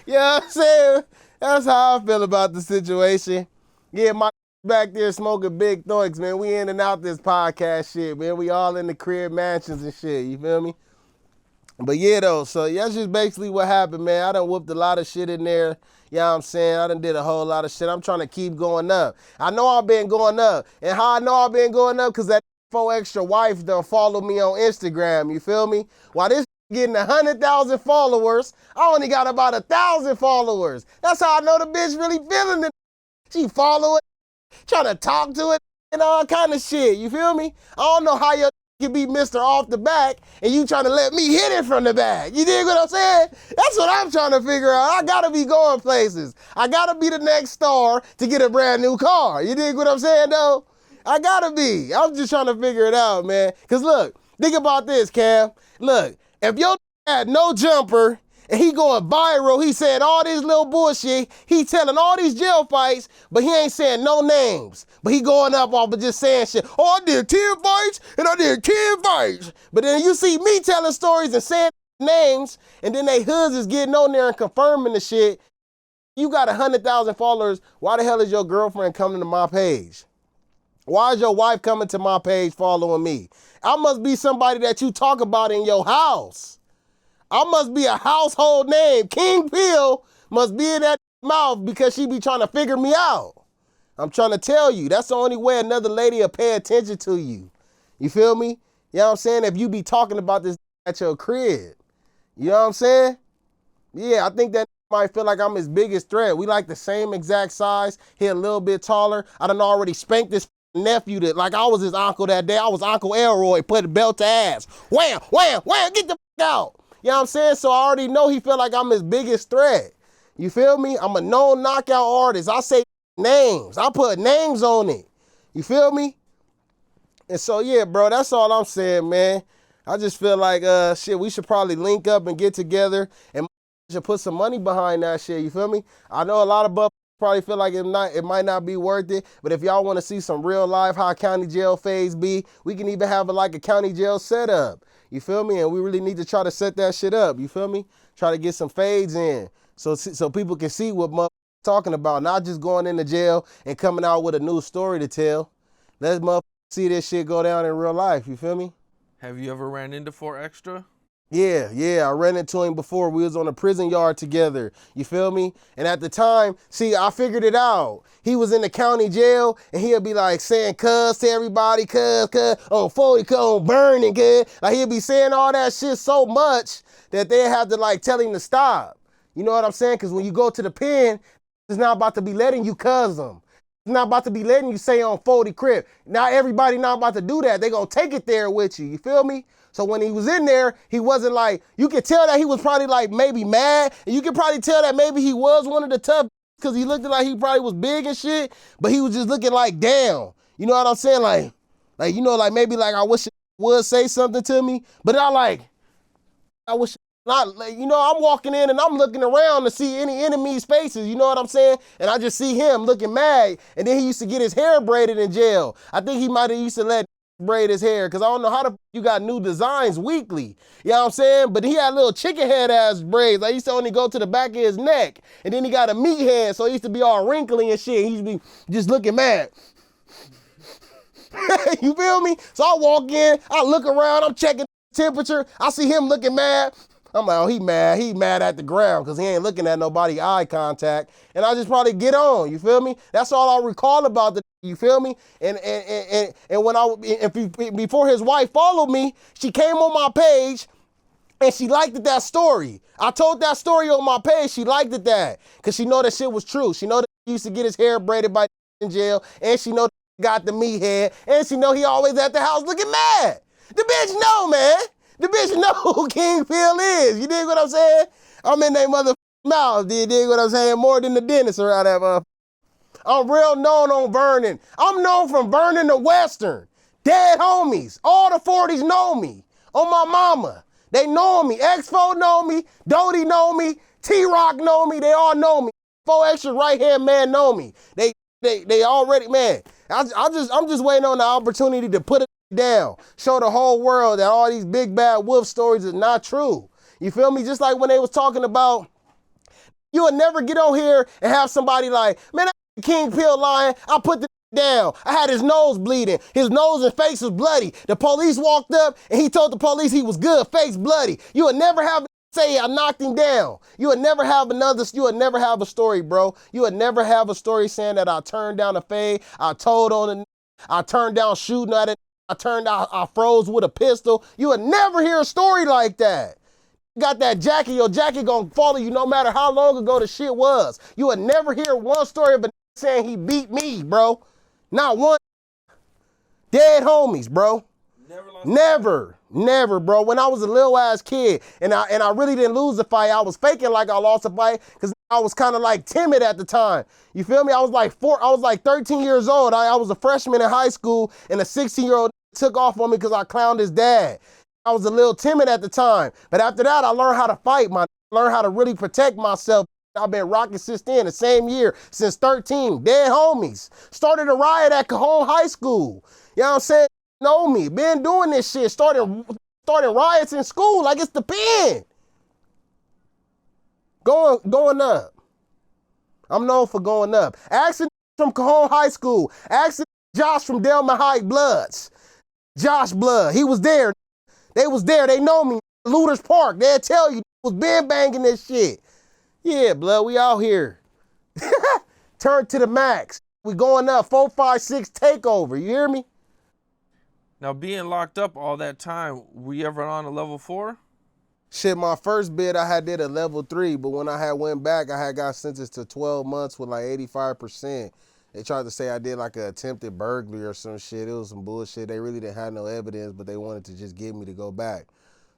You know what I'm saying? That's how I feel about the situation. Yeah, my back there smoking big thugs, man. We in and out this podcast shit, man. We all in the crib mansions and shit, you feel me? But yeah, though, so that's just basically what happened, man. I done whooped a lot of shit in there. You know what I'm saying? I done did a whole lot of shit. I'm trying to keep going up. I know I've been going up. And how I know I've been going up? Because that 4 extra wife done follow me on Instagram, you feel me? While this getting 100,000 followers, I only got about 1,000 followers. That's how I know the bitch really feeling it. She follow it, trying to talk to it, and all kind of shit, you feel me? I don't know how your can be Mr. Off the back and you trying to let me hit it from the back. You dig what I'm saying? That's what I'm trying to figure out. I gotta be going places. I gotta be the next star to get a brand new car. You dig what I'm saying though? I gotta be. I'm just trying to figure it out, man. Cause look, think about this, Cam. Look, if your had no jumper and he going viral, he said all this little bullshit, he telling all these jail fights, but he ain't saying no names. But he going up off of just saying shit. Oh, I did 10 fights and I did 10 fights. But then you see me telling stories and saying names, and then they hoods is getting on there and confirming the shit. You got 100,000 followers. Why the hell is your girlfriend coming to my page? Why is your wife coming to my page following me? I must be somebody that you talk about in your house. I must be a household name. King Pill must be in that mouth because she be trying to figure me out. I'm trying to tell you, that's the only way another lady will pay attention to you. You feel me? You know what I'm saying? If you be talking about this at your crib. You know what I'm saying? Yeah, I think that might feel like I'm his biggest threat. We like the same exact size. He a little bit taller. I done already spanked this nephew that like I was his uncle that day. I was Uncle Elroy, put a belt to ass. Wham, wham, wham, get the out. You know what I'm saying? So I already know he feel like I'm his biggest threat. You feel me? I'm a known knockout artist. I say names. I put names on it. You feel me? And so, yeah, bro, that's all I'm saying, man. I just feel like, shit, we should probably link up and get together and should put some money behind that shit. You feel me? I know a lot of buff probably feel like it might not be worth it, but if y'all want to see some real life how county jail phase be, we can even have a county jail setup. You feel me? And we really need to try to set that shit up. You feel me? Try to get some fades in so people can see what motherfuckers talking about, not just going into jail and coming out with a new story to tell. Let's motherfuckers see this shit go down in real life. You feel me? Have you ever ran into 4 Extra? Yeah, I ran into him before. We was on a prison yard together, you feel me? And at the time, see, I figured it out. He was in the county jail, and he'll be like saying cuz to everybody, cuz, on 40, cuz, on burning, cuz. Like he'll be saying all that shit so much that they have to like tell him to stop. You know what I'm saying? Because when you go to the pen, it's not about to be letting you cuz them. not about to be letting you say on 40 crib. Now everybody not about to do that. They gonna take it there with you. You feel me? So when he was in there, he wasn't like, you could tell that he was probably like maybe mad. And you could probably tell that maybe he was one of the tough because he looked like he probably was big and shit, but he was just looking like down. You know what I'm saying? Like, you know, like maybe like I wish it would say something to me, but I wish not, you know, I'm walking in and I'm looking around to see any enemies' faces, you know what I'm saying? And I just see him looking mad. And then he used to get his hair braided in jail. I think he might have used to let braid his hair because I don't know how you got new designs weekly. You know what I'm saying? But he had little chicken head ass braids. I used to only go to the back of his neck. And then he got a meat head, so he used to be all wrinkly and shit. He used to be just looking mad. You feel me? So I walk in, I look around, I'm checking temperature. I see him looking mad. I'm like, oh, he mad. He mad at the ground because he ain't looking at nobody eye contact. And I just probably get on. You feel me? That's all I recall about the. You feel me? And when before his wife followed me, she came on my page and she liked that story. I told that story on my page. She liked that because she know that shit was true. She know that he used to get his hair braided by in jail, and she know that he got the meat head, and she know he always at the house looking mad. The bitch know, man. The bitch know who King Phil is. You dig what I'm saying? I'm in that mother mouth. You dig what I'm saying? More than the dentist around that mother. I'm real known on Vernon. I'm known from Vernon to Western. Dead homies. All the 40s know me. On my mama. They know me. Expo know me. Doty know me. T-Rock know me. They all know me. 4 Extra right hand man know me. They already, man. I'm just waiting on the opportunity to put it down. Show the whole world that all these big bad wolf stories is not true. You feel me? Just like when they was talking about, you would never get on here and have somebody like, man, that King Pill lying. I put the down. I had his nose bleeding. His nose and face was bloody. The police walked up and he told the police he was good, face bloody. You would never have say I knocked him down. You would never have a story, bro. You would never have a story saying that I turned down a fade. I turned down shooting at it. I froze with a pistol. You would never hear a story like that. Got that jacket, your jacket gonna follow you no matter how long ago the shit was. You would never hear one story of a saying he beat me, bro. Not one. Dead homies, bro. Never, bro. When I was a little ass kid and I really didn't lose the fight, I was faking like I lost a fight because I was kind of like timid at the time. You feel me? I was like 13 years old. I was a freshman in high school and a 16-year-old took off on me because I clowned his dad. I was a little timid at the time. But after that, I learned how to fight, learned how to really protect myself. I've been rocking since then, the same year, since 13. Dead homies. Started a riot at Capone High School. You know what I'm saying? Know me. Been doing this shit. Starting riots in school like it's the pen. Going up. I'm known for going up. Asking from Cajon High School. Asking Josh from Delma High Bloods. Josh Blood. He was there. They was there. They know me. Looters Park. They'll tell you. Was been banging this shit. Yeah, blood. We out here. Turn to the max. We going up. 456 takeover. You hear me? Now, being locked up all that time, were you ever on a level 4? Shit, my first bid I had did a level 3, but when I had went back, I had got sentenced to 12 months with like 85%. They tried to say I did like an attempted burglary or some shit. It was some bullshit. They really didn't have no evidence, but they wanted to just get me to go back.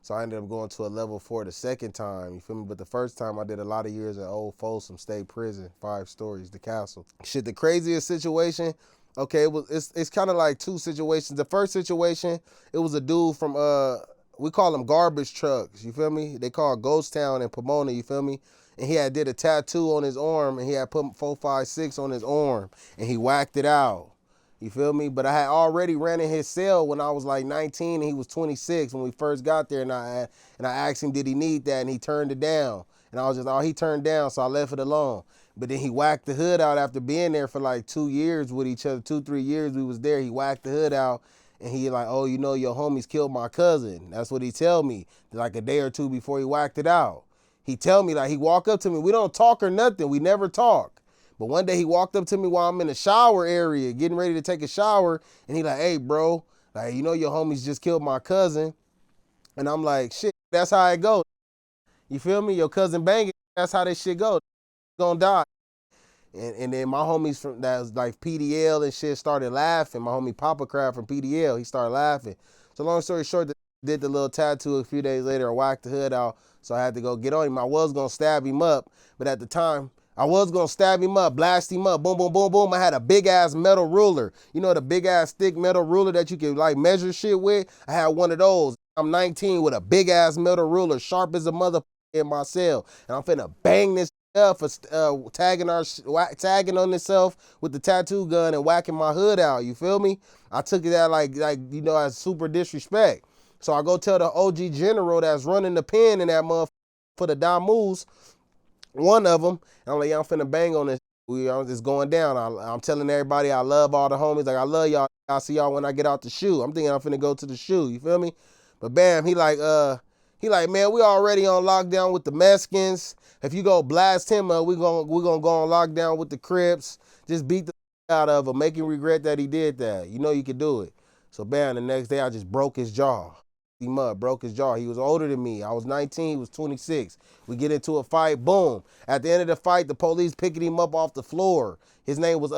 So I ended up going to a level 4 the second time, you feel me? But the first time I did a lot of years at Old Folsom State Prison, 5 stories, the castle. Shit, the craziest situation, okay, it's kind of like 2 situations. The first situation, it was a dude from, we call them garbage trucks, you feel me? They call Ghost Town in Pomona, you feel me? And he had did a tattoo on his arm, and he had put 456 on his arm, and he whacked it out. You feel me? But I had already ran in his cell when I was like 19 and he was 26 when we first got there, and I asked him, did he need that? And he turned it down. And I was just, oh, he turned down, so I left it alone. But then he whacked the hood out after being there for like 2 years with each other, 2-3 years we was there. He whacked the hood out, and he like, oh, you know, your homies killed my cousin. That's what he tell me, like a day or 2 before he whacked it out. He tell me, like, he walk up to me. We don't talk or nothing. We never talk. But one day he walked up to me while I'm in the shower area, getting ready to take a shower, and he like, hey, bro, like, you know your homies just killed my cousin. And I'm like, shit, that's how it go. You feel me? Your cousin banging, that's how this shit go. Gonna die. And then my homies from that was like PDL and shit started laughing. My homie Papa Crab from PDL, he started laughing. So long story short, did the little tattoo a few days later, I whacked the hood out. So I had to go get on him. I was gonna stab him up, but at the time, I was gonna stab him up, blast him up, boom, boom, boom, boom. I had a big ass metal ruler. You know the big ass thick metal ruler that you can like measure shit with? I had one of those. I'm 19 with a big ass metal ruler, sharp as a mother in my cell. And I'm finna bang this up for tagging on itself with the tattoo gun and whacking my hood out. You feel me? I took it at like you know, as super disrespect. So I go tell the OG general that's running the pen in that motherfucker for the Damus, one of them, and I'm like, yeah, I'm finna bang on this. It's going down. I'm telling everybody I love all the homies. Like, I love y'all. I'll see y'all when I get out the shoe. I'm thinking I'm finna go to the shoe. You feel me? But bam, he like, man, we already on lockdown with the Mexicans. If you go blast him up, we gonna go on lockdown with the Crips. Just beat the out of him, make him regret that he did that. You know you could do it. So bam, the next day I just broke his jaw. Him up, broke his jaw. He was older than me. I was 19, he was 26. We get into a fight, boom. At the end of the fight, the police picking him up off the floor. His name was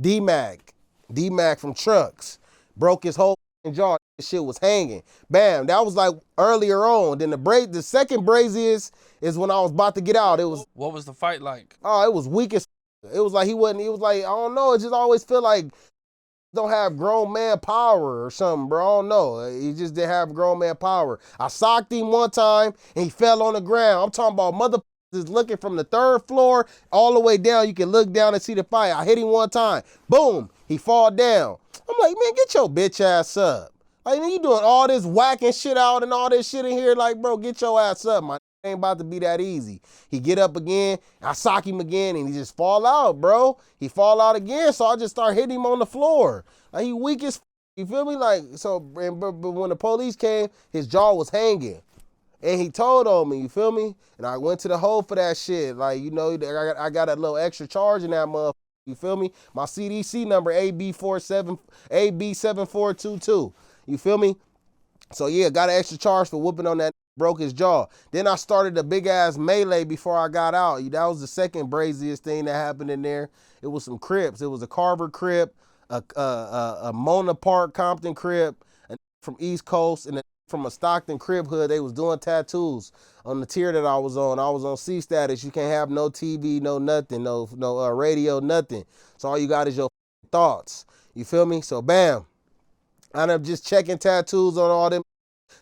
D-Mac. D-Mac from Trucks. Broke his whole jaw. This shit was hanging. Bam. That was like earlier on. Then the second braziest is when I was about to get out. It was, What was the fight like? oh, it was weak as, it was like he was like, I don't know. It just always feel like don't have grown man power or something, bro. I don't know. He just didn't have grown man power. I socked him one time and he fell on the ground. I'm talking about mother is looking from the third floor all the way down. You can look down and see the fight. I hit him one time. Boom. He fall down. I'm like, man, get your bitch ass up. Like, you doing all this whacking shit out and all this shit in here. Like, bro, get your ass up, man. It ain't about to be that easy. He get up again, I sock him again, and he just fall out, bro. He fall out again, so I just start hitting him on the floor. Like, he weak as, you feel me? Like, so, but when the police came, his jaw was hanging. And he told on me, you feel me? And I went to the hole for that shit. Like, you know, I got a little extra charge in that motherfucker. You feel me? My CDC number, AB7422. You feel me? So yeah, got an extra charge for whooping on that, broke his jaw. Then I started a big ass melee before I got out. That was the second braziest thing that happened in there. It was some Crips. It was a Carver Crip, a Mona Park Compton Crip, from East Coast, and from a Stockton Crib hood. They was doing tattoos on the tier that I was on. I was on C status. You can't have no TV, no nothing, no radio, nothing. So all you got is your thoughts. You feel me? So bam. I ended up just checking tattoos on all them.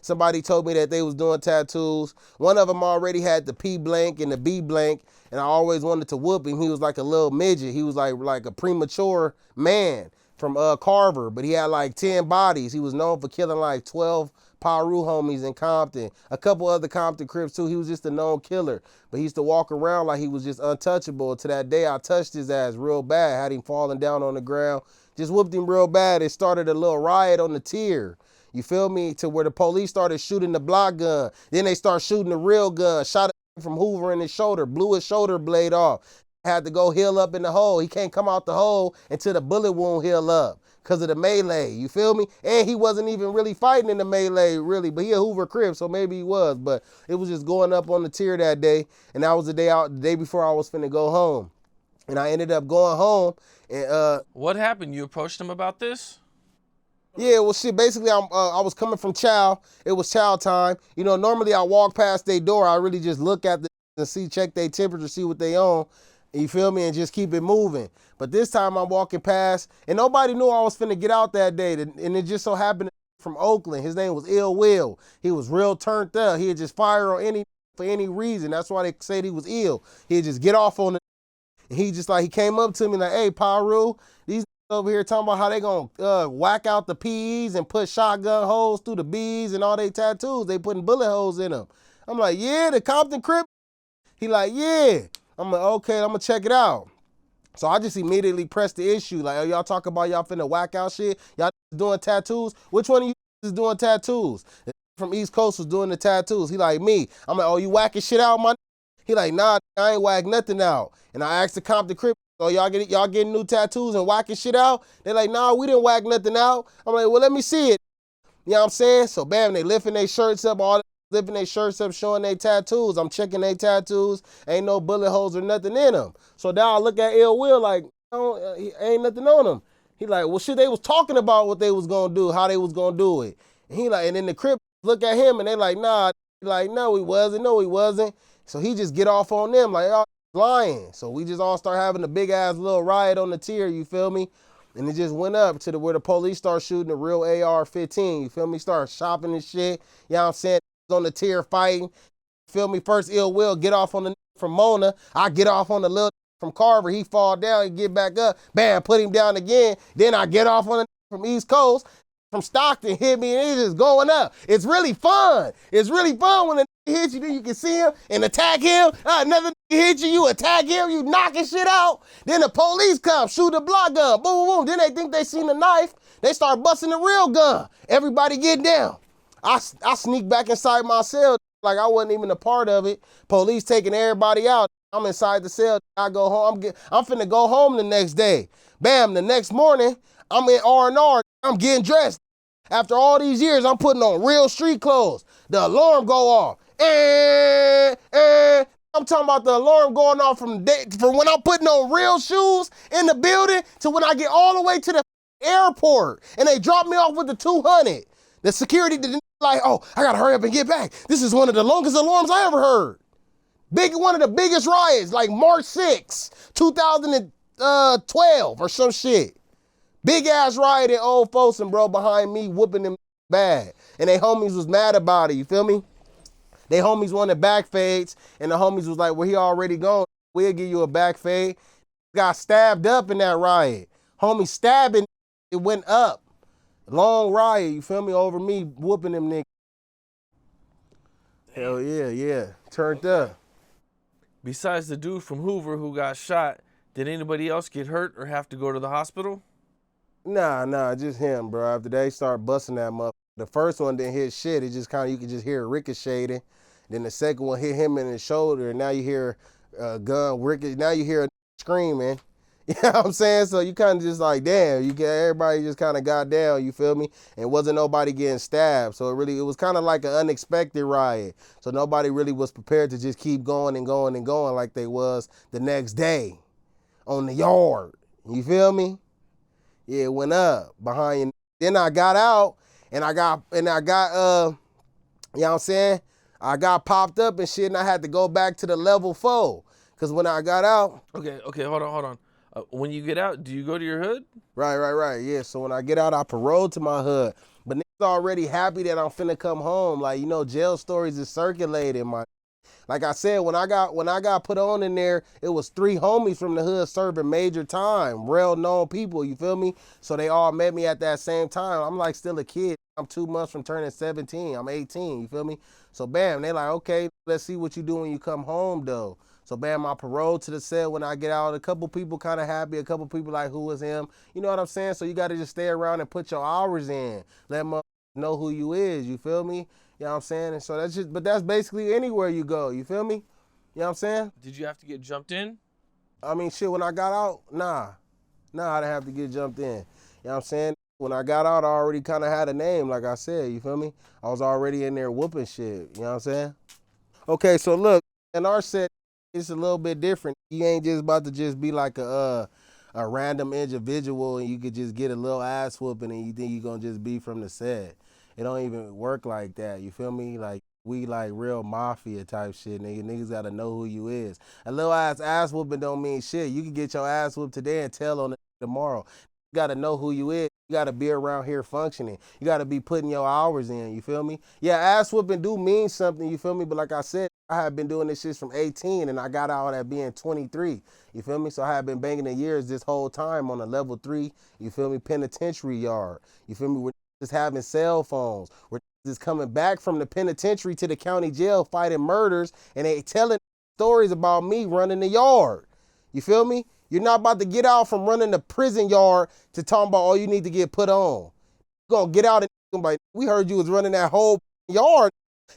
Somebody told me that they was doing tattoos. One of them already had the P blank and the B blank, and I always wanted to whoop him. He was like a little midget. He was like a premature man from Carver, but he had like 10 bodies. He was known for killing like 12 Piru homies in Compton. A couple other Compton Crips too. He was just a known killer, but he used to walk around like he was just untouchable. To that day, I touched his ass real bad, had him falling down on the ground. Just whooped him real bad. It started a little riot on the tier. You feel me? To where the police started shooting the block gun. Then they start shooting the real gun. Shot him from Hoover in his shoulder. Blew his shoulder blade off. Had to go heal up in the hole. He can't come out the hole until the bullet wound heal up because of the melee. You feel me? And he wasn't even really fighting in the melee, really. But he a Hoover Crip, so maybe he was. But it was just going up on the tier that day. And that was the day before I was finna go home. And I ended up going home. And What happened? You approached him about this? yeah, well, shit, basically, I was coming from chow. It was chow time. You know, normally I walk past their door. I really just look at them and check their temperature, see what they on. You feel me? And just keep it moving. But this time I'm walking past, and nobody knew I was finna get out that day. And it just so happened from Oakland. His name was Ill Will. He was real turned up. He'd just fire on for any reason. That's why they said he was ill. He'd just get off on the. And he just like, he came up to me like, hey, Piru, these over here talking about how they gonna whack out the PEs and put shotgun holes through the B's and all they tattoos. They putting bullet holes in them. I'm like, yeah, the Compton Crip. He like, yeah. I'm like, okay, I'm gonna check it out. So I just immediately pressed the issue. Like, oh, y'all talk about y'all finna whack out shit? Y'all doing tattoos? Which one of you is doing tattoos? The from East Coast was doing the tattoos. He like, me. I'm like, oh, you whacking shit out, my. He like, nah, I ain't whack nothing out. And I asked the Compton Crip, oh, y'all getting new tattoos and whacking shit out? They're like, nah, we didn't whack nothing out. I'm like, well, let me see it. You know what I'm saying? So bam, they lifting their shirts up, all that. zipping their shirts up, showing their tattoos. I'm checking their tattoos. Ain't no bullet holes or nothing in them. So now I look at Ill Will like, ain't nothing on them. He like, well, shit, they was talking about what they was gonna do, how they was gonna do it. And he like, and then the Crip look at him and they like, nah. Like, no, he wasn't. No, he wasn't. So he just get off on them like, y'all lying. So we just all start having a big ass little riot on the tier, you feel me? And it just went up to where the police start shooting a real AR-15, you feel me? Start shopping and shit. You know what I'm saying? On the tier fighting. Feel me? First Ill Will get off on the from Mona. I get off on the little from Carver. He fall down, he get back up. Bam, put him down again. Then I get off on the from East Coast. From Stockton hit me and it's just going up. It's really fun. It's really fun when a hit you, then you can see him and attack him. Another hit you, you attack him, you knocking shit out. Then the police come, shoot a block gun, boom, boom, boom. Then they think they seen the knife. They start busting the real gun. Everybody get down. I sneak back inside my cell like I wasn't even a part of it. Police taking everybody out. I'm inside the cell. I go home. I'm finna go home the next day. Bam, the next morning, I'm in R&R. I'm getting dressed. After all these years, I'm putting on real street clothes. The alarm go off. I'm talking about the alarm going off from when I'm putting on real shoes in the building to when I get all the way to the airport and they drop me off with the 200. The security didn't like, oh, I gotta hurry up and get back. This is one of the longest alarms I ever heard. One of the biggest riots, like March 6, 2012 or some shit. Big ass riot in Old Folsom, bro, behind me whooping them bad. And they homies was mad about it, you feel me? They homies wanted back fades, and the homies was like, well, he already gone. We'll give you a back fade. Got stabbed up in that riot. Homie stabbing, it went up. Long riot, you feel me, over me whooping them niggas. Hell yeah. Turned up. Besides the dude from Hoover who got shot, did anybody else get hurt or have to go to the hospital? Nah, just him, bro. After they start busting that motherfucker. The first one didn't hit shit. It just you could just hear it ricocheting. Then the second one hit him in the shoulder, and now you hear a gun ricochet. Now you hear a screaming. You know what I'm saying? So you kind of just like, damn, everybody just kind of got down, you feel me? And wasn't nobody getting stabbed. So it was kind of like an unexpected riot. So nobody really was prepared to just keep going and going and going like they was the next day on the yard. You feel me? Yeah, it went up behind you. Then I got out and I got, you know what I'm saying? I got popped up and shit and I had to go back to the level 4. Cause when I got out. Okay, hold on. When you get out, do you go to your hood? Right. Yeah, so when I get out, I parole to my hood. But niggas already happy that I'm finna come home. Like, you know, jail stories is circulating, my. Like I said, when I got put on in there, it was 3 homies from the hood serving major time, well-known people, you feel me? So they all met me at that same time. I'm like still a kid. I'm 2 months from turning 17. I'm 18, you feel me? So bam, they like, okay, let's see what you do when you come home though. So bam, I parole to the cell when I get out. A couple people kind of happy, a couple people like, who is him? You know what I'm saying? So you got to just stay around and put your hours in. Let them know who you is, you feel me? You know what I'm saying? And so that's basically anywhere you go, you feel me? You know what I'm saying? Did you have to get jumped in? I mean, shit, when I got out, nah, I didn't have to get jumped in. You know what I'm saying? When I got out, I already kind of had a name, like I said, you feel me? I was already in there whooping shit, you know what I'm saying? Okay, so look, in our set, it's a little bit different. You ain't just about to just be like a random individual and you could just get a little ass whooping and you think you're going to just be from the set. It don't even work like that, you feel me? Like, we like real mafia type shit, nigga. Niggas gotta know who you is. A little ass whooping don't mean shit. You can get your ass whooped today and tell on it tomorrow. You gotta know who you is. You gotta be around here functioning. You gotta be putting your hours in, you feel me? Yeah, ass whooping do mean something, you feel me? But like I said, I have been doing this shit from 18 and I got out at being 23, you feel me? So I have been banging the years this whole time on a level 3, you feel me, penitentiary yard. You feel me? We're just having cell phones. We're just coming back from the penitentiary to the county jail fighting murders and they telling stories about me running the yard. You feel me? You're not about to get out from running the prison yard to talking about, oh, you need to get put on. You're gonna get out and like, we heard you was running that whole yard,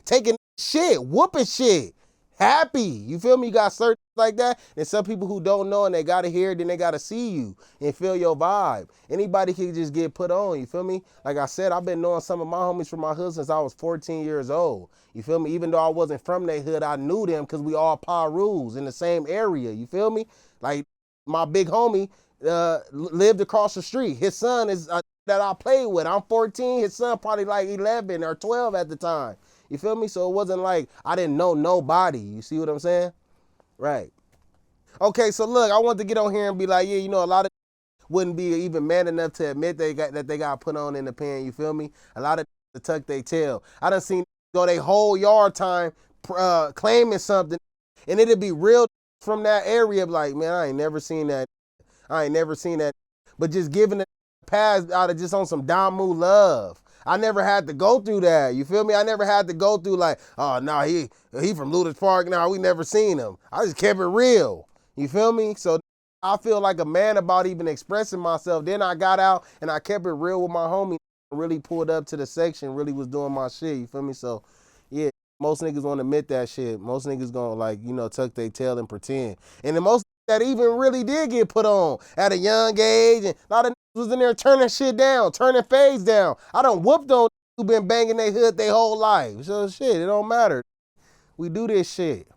taking shit, whooping shit, happy. You feel me? You got certain like that. And some people who don't know and they gotta hear it, then they gotta see you and feel your vibe. Anybody can just get put on, you feel me? Like I said, I've been knowing some of my homies from my hood since I was 14 years old. You feel me? Even though I wasn't from that hood, I knew them because we all Pirus in the same area, you feel me? Like my big homie lived across the street. His son is that I played with. I'm 14, his son probably like 11 or 12 at the time. You feel me? So it wasn't like I didn't know nobody. You see what I'm saying? Right. Okay, so look, I want to get on here and be like, yeah, you know, a lot of wouldn't be even man enough to admit that they got put on in the pen, you feel me? A lot of to tuck they tail. I done seen go they whole yard time claiming something, and it'd be real from that area, like, man, I ain't never seen that. I ain't never seen that. But just giving it a pass out of just on some Damu love. I never had to go through that. You feel me? I never had to go through like, oh, no, he from Ludus Park. Now we never seen him. I just kept it real. You feel me? So I feel like a man about even expressing myself. Then I got out and I kept it real with my homie. Really pulled up to the section, really was doing my shit. You feel me? So, yeah, most niggas won't admit that shit. Most niggas gonna, like, you know, tuck their tail and pretend. And the most that even really did get put on at a young age, and a lot of niggas was in there turning shit down, turning fades down. I done whooped on who been banging their hood their whole life. So shit, it don't matter. We do this shit.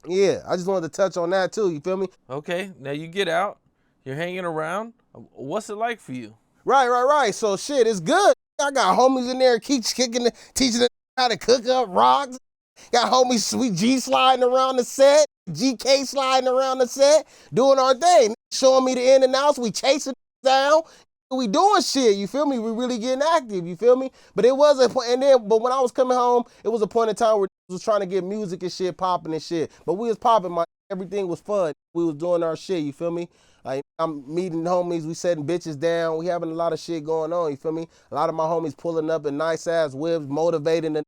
Yeah, I just wanted to touch on that too, you feel me? Okay, now you get out, you're hanging around. What's it like for you? Right. So shit, it's good. I got homies in there keep kicking, teaching them how to cook up rocks. Got homies Sweet G sliding around the set, GK sliding around the set, doing our thing, showing me the in and outs. We chasing down. We doing shit, you feel me? We really getting active, you feel me? But it was a point, but when I was coming home, it was a point in time where we was trying to get music and shit popping and shit. But we was popping, everything was fun. We was doing our shit, you feel me? Like, I'm meeting homies, we setting bitches down, we having a lot of shit going on, you feel me? A lot of my homies pulling up in nice ass whips, motivating the,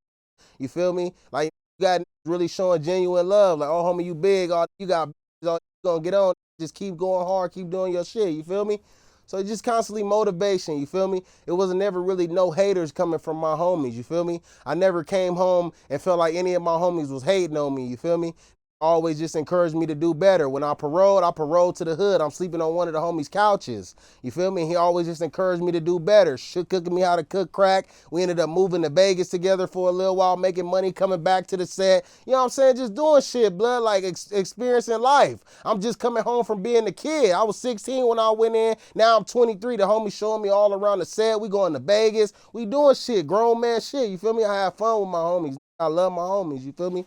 you feel me? Like, you got really showing genuine love. Like, oh, homie, you big, all you got, all you gonna get on, just keep going hard, keep doing your shit, you feel me? So it's just constantly motivation, you feel me? It wasn't never really no haters coming from my homies, you feel me? I never came home and felt like any of my homies was hating on me, you feel me? Always just encouraged me to do better. When I paroled to the hood. I'm sleeping on one of the homies' couches. You feel me? He always just encouraged me to do better. Cooking me how to cook crack. We ended up moving to Vegas together for a little while, making money, coming back to the set. You know what I'm saying? Just doing shit, blood, like experiencing life. I'm just coming home from being a kid. I was 16 when I went in. Now I'm 23. The homies showing me all around the set. We going to Vegas. We doing shit, grown man shit. You feel me? I have fun with my homies. I love my homies. You feel me?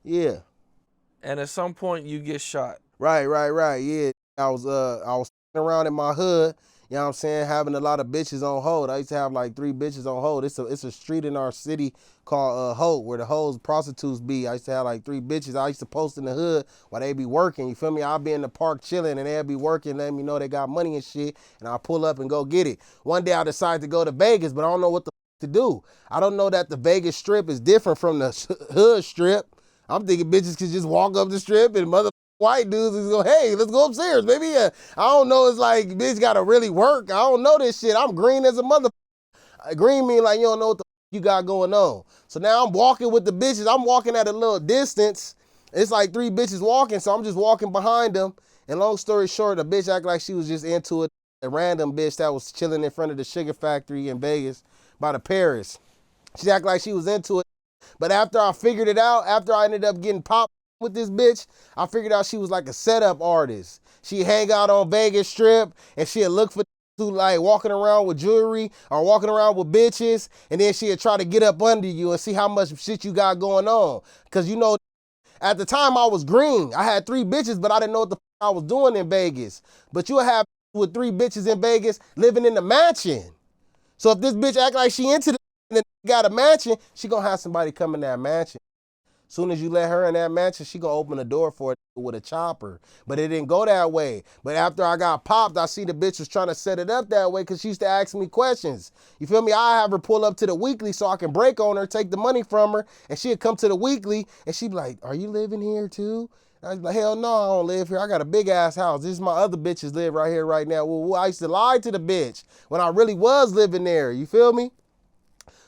Yeah. And at some point you get shot. Right. Yeah. I was around in my hood, you know what I'm saying, having a lot of bitches on hold. I used to have like 3 bitches on hold. It's a street in our city called Hope, where the hoes prostitutes be. I used to have like 3 bitches. I used to post in the hood while they be working. You feel me? I'll be in the park chilling and they'll be working, letting me know they got money and shit, and I'll pull up and go get it. One day I decided to go to Vegas, but I don't know what the to do. I don't know that the Vegas strip is different from the hood strip. I'm thinking bitches could just walk up the strip and mother white dudes is go, hey, let's go upstairs, baby. I don't know. It's like, bitch gotta really work. I don't know this shit. I'm green as a mother. Green mean like you don't know what the you got going on. So now I'm walking with the bitches. I'm walking at a little distance. It's like 3 bitches walking, so I'm just walking behind them. And long story short, the bitch act like she was just into it. A random bitch that was chilling in front of the sugar factory in Vegas by the Paris. She act like she was into it. But after I figured it out, after I ended up getting popped with this bitch, I figured out she was like a setup artist. She hang out on Vegas Strip and she'd look for who like walking around with jewelry or walking around with bitches, and then she'd try to get up under you and see how much shit you got going on. Cause you know, at the time I was green. I had 3 bitches, but I didn't know what the I was doing in Vegas. But you'll have with 3 bitches in Vegas living in the mansion. So if this bitch act like she into the and got a mansion, she gonna have somebody come in that mansion. Soon as you let her in that mansion, she gonna open the door for it with a chopper. But it didn't go that way. But after I got popped, I see the bitch was trying to set it up that way because she used to ask me questions. You feel me? I have her pull up to the weekly so I can break on her, take the money from her, and she'd come to the weekly and she'd be like, are you living here too? I was like, hell no, I don't live here. I got a big ass house. This is my other bitches live right here right now. Well, I used to lie to the bitch when I really was living there. You feel me?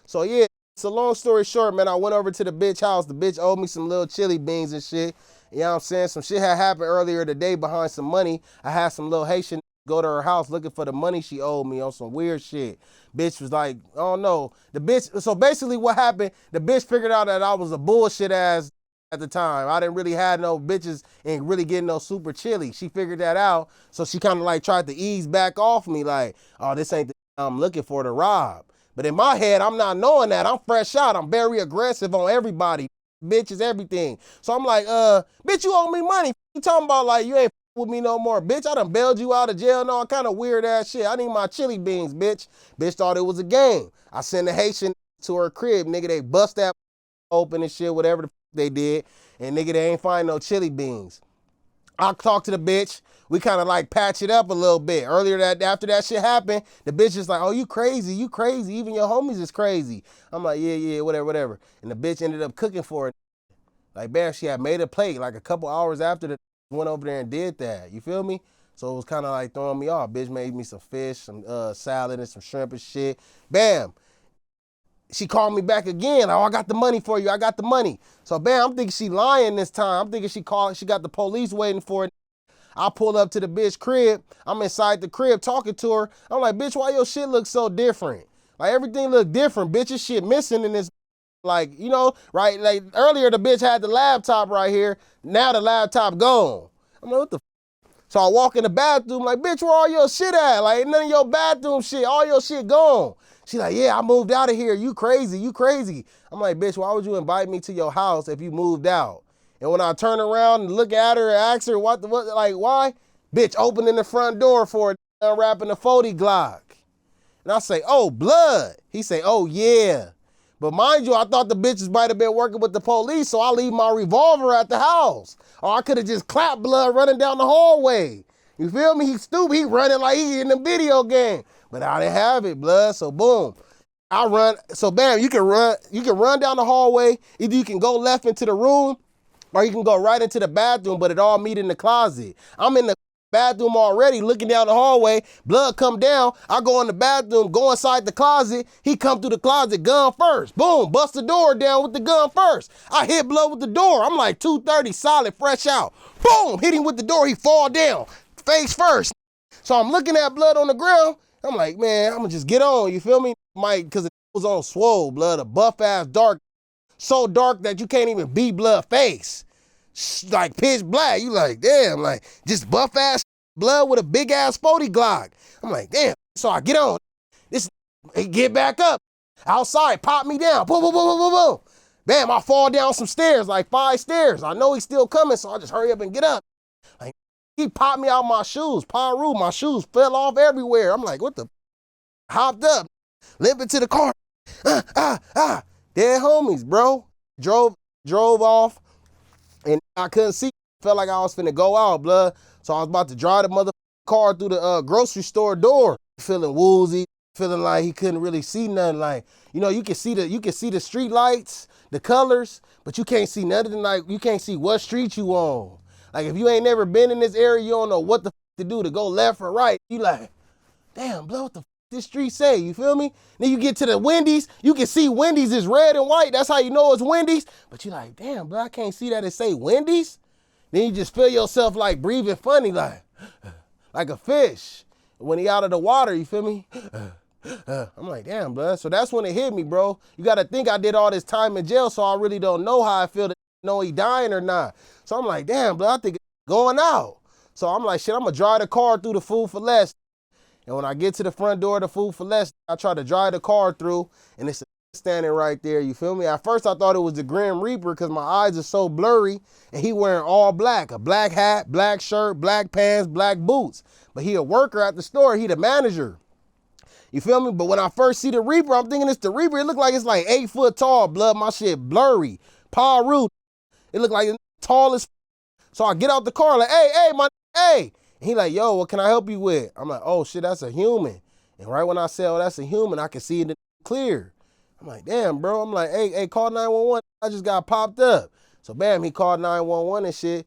So yeah, it's a long story short, man. I went over to the bitch house. The bitch owed me some little chili beans and shit. You know what I'm saying? Some shit had happened earlier today behind some money. I had some little Haitian go to her house looking for the money she owed me on some weird shit. Bitch was like, oh no. The bitch, so basically what happened, the bitch figured out that I was a bullshit ass at the time. I didn't really have no bitches and really getting no super chilly. She figured that out. So she kind of like tried to ease back off me like, oh, this ain't the I'm looking for to rob. But in my head, I'm not knowing that. I'm fresh out. I'm very aggressive on everybody. Bitches, everything. So I'm like, bitch, you owe me money. You talking about like you ain't with me no more, bitch. I done bailed you out of jail and all kind of weird ass shit. I need my chili beans, bitch. Bitch thought it was a game. I sent a Haitian to her crib, nigga. They bust that open and shit, whatever the they did. And nigga, they ain't find no chili beans. I talked to the bitch. We kind of like patch it up a little bit. After that shit happened, the bitch is like, oh, you crazy. Even your homies is crazy. I'm like, yeah, whatever. And the bitch ended up cooking for it. Like, man, she had made a plate like a couple hours after the went over there and did that. You feel me? So it was kind of like throwing me off. Bitch made me some fish, some salad and some shrimp and shit. Bam. She called me back again. Oh, I got the money for you. I got the money. So bam, I'm thinking she lying this time. I'm thinking she got the police waiting for it. I pull up to the bitch crib. I'm inside the crib talking to her. I'm like, bitch, why your shit look so different? Like everything look different. Bitch, your shit missing in this. Like, you know, right? Like earlier the bitch had the laptop right here. Now the laptop gone. I'm like, what the So I walk in the bathroom like, bitch, where all your shit at? Like none of your bathroom shit. All your shit gone. She like, yeah, I moved out of here. You crazy. I'm like, bitch, why would you invite me to your house if you moved out? And when I turn around and look at her and ask her what, like, why? Bitch, opening the front door for it, unwrapping the 40 Glock. And I say, oh, blood. He say, oh, yeah. But mind you, I thought the bitches might have been working with the police, so I leave my revolver at the house. Or I could have just clapped blood running down the hallway. You feel me? He's stupid. He running like he in the video game. But I didn't have it, blood. So boom. I run. So bam, you can run down the hallway. Either you can go left into the room or you can go right into the bathroom, but it all meet in the closet. I'm in the bathroom already, looking down the hallway. Blood come down. I go in the bathroom, go inside the closet. He come through the closet, gun first. Boom, bust the door down with the gun first. I hit blood with the door. I'm like 230, solid, fresh out. Boom, hit him with the door. He fall down, face first. So I'm looking at blood on the ground. I'm like, man, I'm gonna just get on. You feel me, Mike? Because it was on swole, blood, a buff ass dark, so dark that you can't even be blood face. Like pitch black. You like, damn, like just buff ass blood with a big ass 40 Glock. I'm like, damn. So I get on. This get back up. Outside, pop me down. Boom, boom, boom, boom, boom, boom. Bam, I fall down some stairs, like 5 stairs. I know he's still coming, so I just hurry up and get up. Like, he popped me out my shoes. Piru, my shoes fell off everywhere. I'm like, what the? Hopped up, limping to the car. Dead homies, bro. Drove off. And I couldn't see. Felt like I was finna go out, blood. So I was about to drive the mother car through the grocery store door. Feeling woozy, feeling like he couldn't really see nothing. Like, you know, you can see the street lights, the colors, but you can't see nothing. Like, you can't see what street you on. Like, if you ain't never been in this area, you don't know what the to do to go left or right. You like, damn, blood, what the this street say? You feel me? Then you get to the Wendy's, you can see Wendy's is red and white. That's how you know it's Wendy's. But you like, damn, bro, I can't see that it say Wendy's. Then you just feel yourself like breathing funny, like a fish. When he out of the water, you feel me? I'm like, damn, bro. So that's when it hit me, bro. You got to think I did all this time in jail, so I really don't know how I feel to know he dying or not. So I'm like, damn, bro, I think it's going out. So I'm like, shit, I'm going to drive the car through the Food for Less. And when I get to the front door of the Food for Less, I try to drive the car through, and it's standing right there, you feel me? At first, I thought it was the Grim Reaper because my eyes are so blurry, and he wearing all black, a black hat, black shirt, black pants, black boots. But he a worker at the store. He the manager. You feel me? But when I first see the Reaper, I'm thinking it's the Reaper. It look like it's like 8 foot tall, blood. My shit blurry. Piru. It look like it's tall as. So I get out the car like, hey. And he like, yo, what can I help you with? I'm like, oh shit, that's a human. And right when I say, oh, that's a human, I can see it clear. I'm like, damn, bro. I'm like, hey, call 911. I just got popped up. So bam, he called 911 and shit.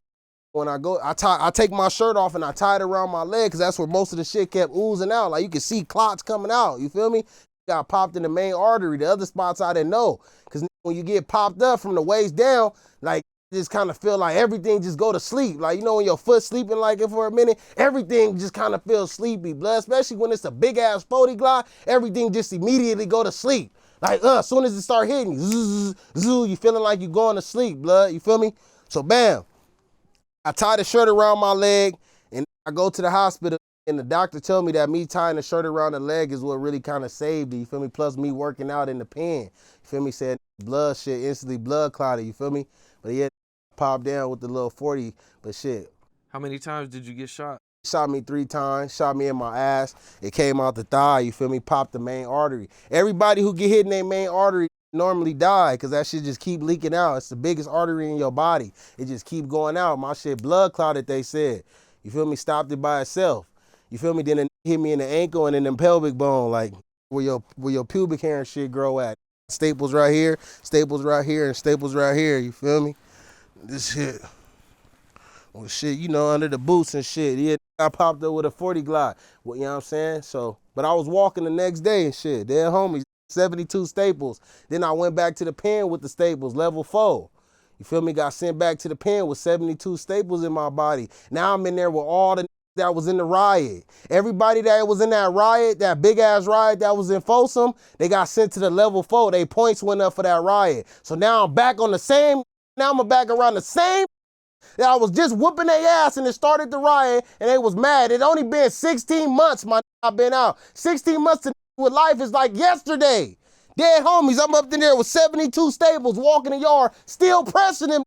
When I go, I take my shirt off and I tie it around my leg because that's where most of the shit kept oozing out. Like you could see clots coming out. You feel me? Got popped in the main artery. The other spots I didn't know. Because when you get popped up from the waist down, like just kind of feel like everything just go to sleep. Like, you know, when your foot sleeping like it for a minute, everything just kind of feels sleepy, blood. Especially when it's a big ass 40 glide, everything just immediately go to sleep. Like, as soon as it start hitting you, zzz, zzz, you feeling like you going to sleep, blood. You feel me? So bam, I tie the shirt around my leg and I go to the hospital. And the doctor told me that me tying the shirt around the leg is what really kind of saved it, you feel me? Plus me working out in the pen, you feel me? Said blood shit, instantly blood clotted, you feel me? But yeah, popped down with the little 40, but shit. How many times did you get shot? Shot me 3 times, shot me in my ass. It came out the thigh, you feel me? Popped the main artery. Everybody who get hit in their main artery normally die because that shit just keep leaking out. It's the biggest artery in your body. It just keep going out. My shit blood clotted, they said. You feel me? Stopped it by itself. You feel me? Then it hit me in the ankle and in the pelvic bone, like where your pubic hair and shit grow at. Staples right here, and staples right here. You feel me? This shit. Well, shit, you know, under the boots and shit. Yeah, I popped up with a 40 glide. Well, you know what I'm saying? So, but I was walking the next day and shit. Dead homies, 72 staples. Then I went back to the pen with the staples, level 4. You feel me? Got sent back to the pen with 72 staples in my body. Now I'm in there with all the that was in the riot. Everybody that was in that riot, that big ass riot that was in Folsom, they got sent to the level 4. They points went up for that riot. So now I'm back on the same, now I'm back around the same that I was just whooping their ass and it started the riot and they was mad. It only been 16 months, I've been out. 16 months to with life is like yesterday. Dead homies, I'm up in there with 72 staples, walking the yard, still pressing them,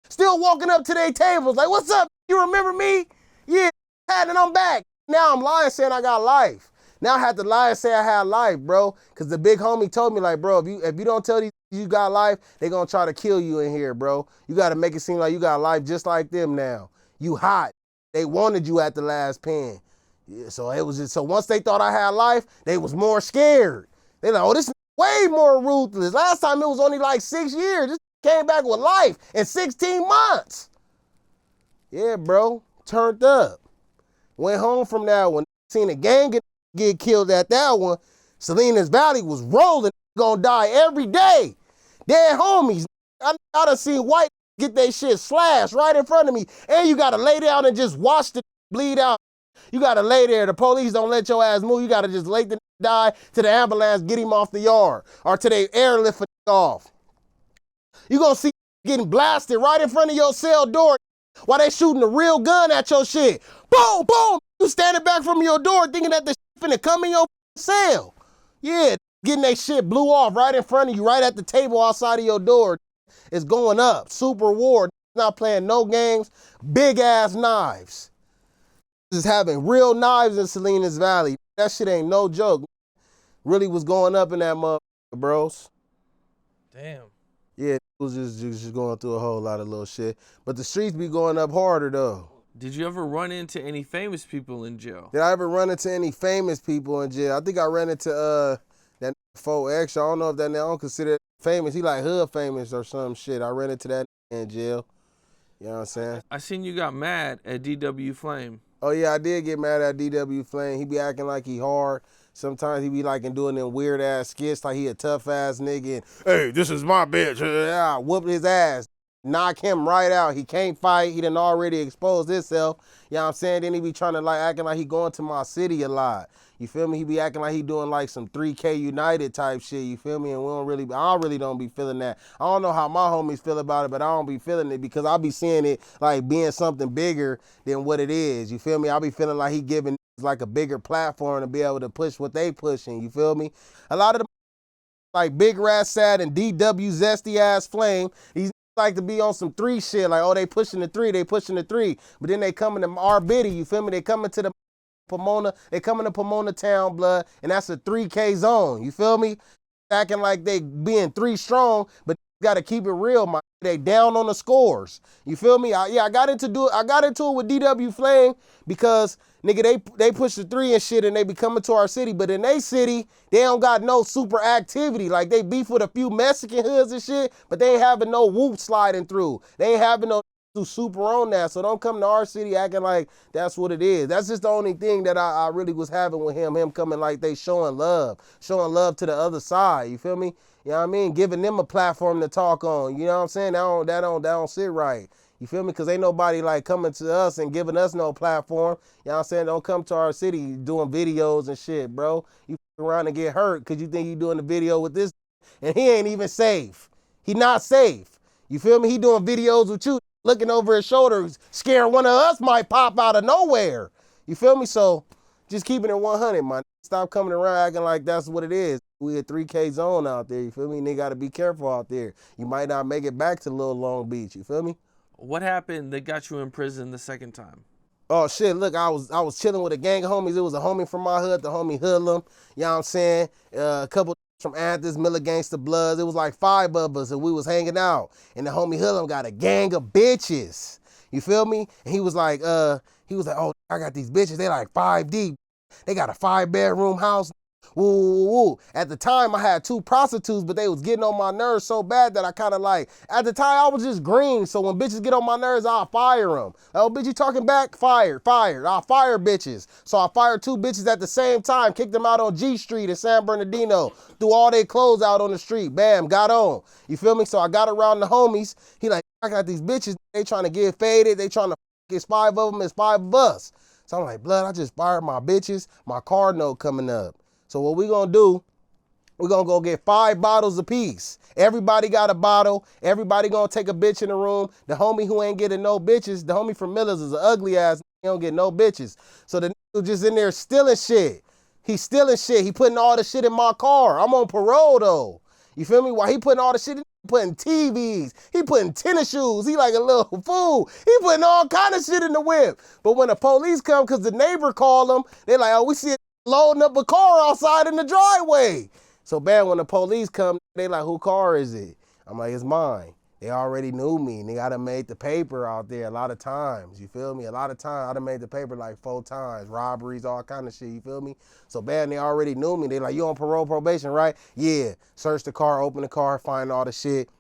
still walking up to their tables. Like, what's up? You remember me? Yeah. And I'm back. Now I'm lying saying I got life. Now I had to lie and say I had life, bro. Cause the big homie told me like, bro, if you don't tell these you got life, they gonna try to kill you in here, bro. You gotta make it seem like you got life just like them now. You hot. They wanted you at the last pen. Yeah, so it was just, so once they thought I had life, they was more scared. They like, oh, this is way more ruthless. Last time it was only like 6 years. This came back with life in 16 months. Yeah, bro, turned up. Went home from that one, seen a gang get killed at that one. Salinas Valley was rolling, gonna die every day. Dead homies. I done seen white get their shit slashed right in front of me. And you gotta lay down and just watch the bleed out. You gotta lay there. The police don't let your ass move. You gotta just let the die to the ambulance, get him off the yard. Or to they airlift off. You gonna see getting blasted right in front of your cell door while they shooting a real gun at your shit. Boom, boom. You standing back from your door thinking that the shit finna come in your cell. Yeah, getting that shit blew off right in front of you, right at the table outside of your door. It's going up. Super war. Not playing no games. Big ass knives. Just having real knives in Salinas Valley. That shit ain't no joke. Really was going up in that motherfucker, bros. Damn. Yeah, it was just going through a whole lot of little shit. But the streets be going up harder though. Did you ever run into any famous people in jail? Did I ever run into any famous people in jail? I think I ran into that 4X. I don't know if that I don't consider it famous. He like hood famous or some shit. I ran into that in jail. You know what I'm saying? I seen you got mad at DW Flame. Oh yeah, I did get mad at DW Flame. He be acting like he hard. Sometimes he be like and doing them weird ass skits like he a tough ass nigga and, hey, this is my bitch. I whooped his ass. Knock him right out. He can't fight. He done already exposed himself. You know what I'm saying? Then he be trying to like acting like he going to my city a lot. You feel me? He be acting like he doing like some 3K United type shit. You feel me? And I really don't be feeling that. I don't know how my homies feel about it, but I don't be feeling it because I be seeing it like being something bigger than what it is. You feel me? I be feeling like he giving like a bigger platform to be able to push what they pushing. You feel me? A lot of the like Big Rat Sad and DW Zesty Ass Flame, these like to be on some 3 shit, like, oh, they pushing the 3, but then they coming to our biddy, you feel me? They coming to the Pomona, they coming to Pomona town, blood, and that's a 3K zone, you feel me? Acting like they being 3 strong, but gotta keep it real, my they down on the scores, you feel me? I got into it with DW Flame because nigga, they push the 3 and shit and they be coming to our city, but in they city, they don't got no super activity. Like they beef with a few Mexican hoods and shit, but they ain't having no whoop sliding through. They ain't having no super on that, so don't come to our city acting like that's what it is. That's just the only thing that I really was having with him coming like they showing love to the other side, you feel me? You know what I mean? Giving them a platform to talk on, you know what I'm saying? That don't sit right. You feel me? Because ain't nobody like coming to us and giving us no platform. You know what I'm saying? Don't come to our city doing videos and shit, bro. You around and get hurt because you think you doing the video with this, and he ain't even safe. He not safe. You feel me? He doing videos with you, looking over his shoulder, scared one of us might pop out of nowhere. You feel me? So just keeping it 100, man. Stop coming around acting like that's what it is. We a 3K zone out there, you feel me? And they got to be careful out there. You might not make it back to Little Long Beach, you feel me? What happened that got you in prison the second time? Oh shit, look, I was chilling with a gang of homies. It was a homie from my hood, the homie Hoodlum, you know what I'm saying? A couple from Anthony's, Miller Gangsta Bloods. It was like 5 of us and we was hanging out. And the homie Hoodlum got a gang of bitches. You feel me? And he was like, oh, I got these bitches. They like 5 deep. They got a 5-bedroom house. Woo, woo, woo. At the time, I had 2 prostitutes, but they was getting on my nerves so bad that I kind of like, at the time, I was just green. So when bitches get on my nerves, I'll fire them. Oh, bitch, you talking back? Fired. I'll fire bitches. So I fired 2 bitches at the same time, kicked them out on G Street in San Bernardino, threw all their clothes out on the street. Bam, got on. You feel me? So I got around the homies. He like, I got these bitches. They trying to get faded. They trying to, it's 5 of them. It's 5 of us. So I'm like, blood, I just fired my bitches. My car note coming up. So what we gonna do, we're gonna go get 5 bottles apiece. Everybody got a bottle. Everybody gonna take a bitch in the room. The homie who ain't getting no bitches, the homie from Miller's is an ugly ass, he don't get no bitches. So the nigga just in there stealing shit. He stealing shit. He putting all the shit in my car. I'm on parole though. You feel me? While he putting all the shit in, putting TVs, he putting tennis shoes. He like a little fool. He putting all kind of shit in the whip. But when the police come, cause the neighbor called them, they like, oh, we see it loading up a car outside in the driveway. So bad, when the police come, they like, who car is it? I'm like, it's mine. They already knew me. And they got to made the paper out there a lot of times. You feel me? A lot of times, I done made the paper like 4 times. Robberies, all kind of shit. You feel me? So bad, they already knew me. They like, you on parole probation, right? Yeah. Search the car, open the car, find all the shit.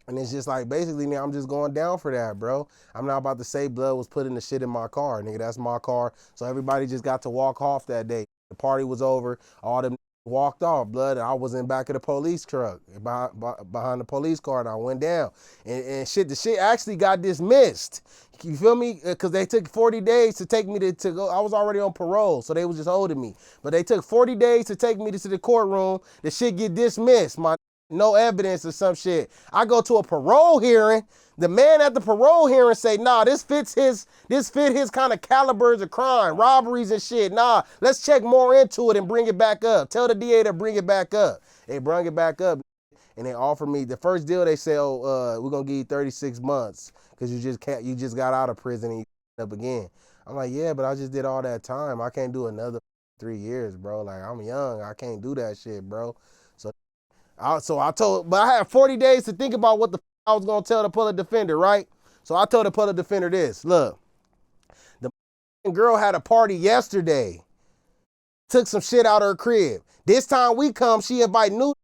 And it's just like, basically, I'm just going down for that, bro. I'm not about to say blood was putting the shit in my car. Nigga, that's my car. So everybody just got to walk off that day. The party was over. All them walked off, blood. I was in back of the police truck, behind the police car, and I went down. And shit, the shit actually got dismissed. You feel me? Because they took 40 days to take me to go. I was already on parole, so they was just holding me. But they took 40 days to take me to the courtroom. The shit get dismissed, my no evidence or some shit. I go to a parole hearing. The man at the parole hearing say, nah, this fit his kind of calibers of crime, robberies and shit. Nah, let's check more into it and bring it back up. Tell the DA to bring it back up. They bring it back up and they offer me the first deal. They say, oh, we're gonna give you 36 months because you just got out of prison and you up again. I'm like, yeah, but I just did all that time. I can't do another 3 years, bro. Like, I'm young. I can't do that shit, bro. But I had 40 days to think about what the I was gonna tell the public defender, right? So I told the public defender this: look, the girl had a party yesterday, took some shit out of her crib. This time we come, she invite new.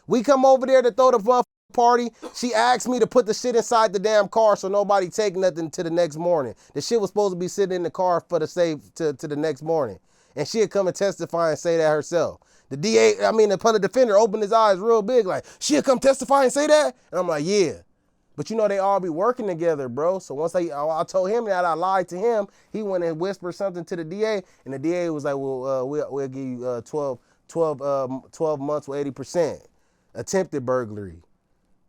We come over there to throw the party. She asked me to put the shit inside the damn car so nobody take nothing to the next morning. The shit was supposed to be sitting in the car for the safe to the next morning, and she'd come and testify and say that herself. The public defender opened his eyes real big, like, she'll come testify and say that? And I'm like, yeah. But you know, they all be working together, bro. So once I told him that, I lied to him. He went and whispered something to the DA, and the DA was like, well, we'll give you 12 months with 80%. Attempted burglary.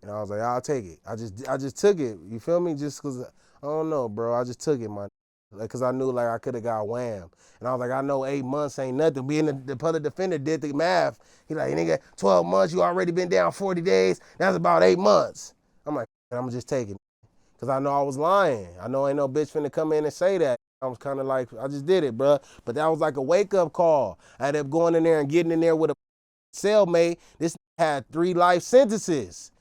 And I was like, I'll take it. I just took it. You feel me? Just because, I don't know, bro. I just took it, man. Like, cause I knew like I could have got whammed. And I was like, I know 8 months ain't nothing. Being the public defender did the math. He like, nigga, 12 months, you already been down 40 days. That's about 8 months. I'm like, I'm just taking it. Cause I know I was lying. I know ain't no bitch finna come in and say that. I was kind of like, I just did it, bro. But that was like a wake up call. I ended up going in there and getting in there with a cellmate. This had 3 life sentences.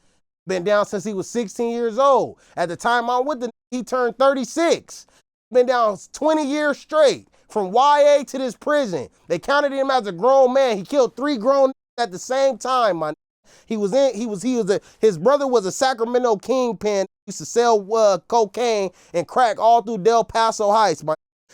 Been down since he was 16 years old. At the time I'm with he turned 36. Been down 20 years straight from YA to this prison. They counted him as a grown man. He killed 3 grown at the same time, my His brother was a Sacramento kingpin. He used to sell cocaine and crack all through Del Paso Heights.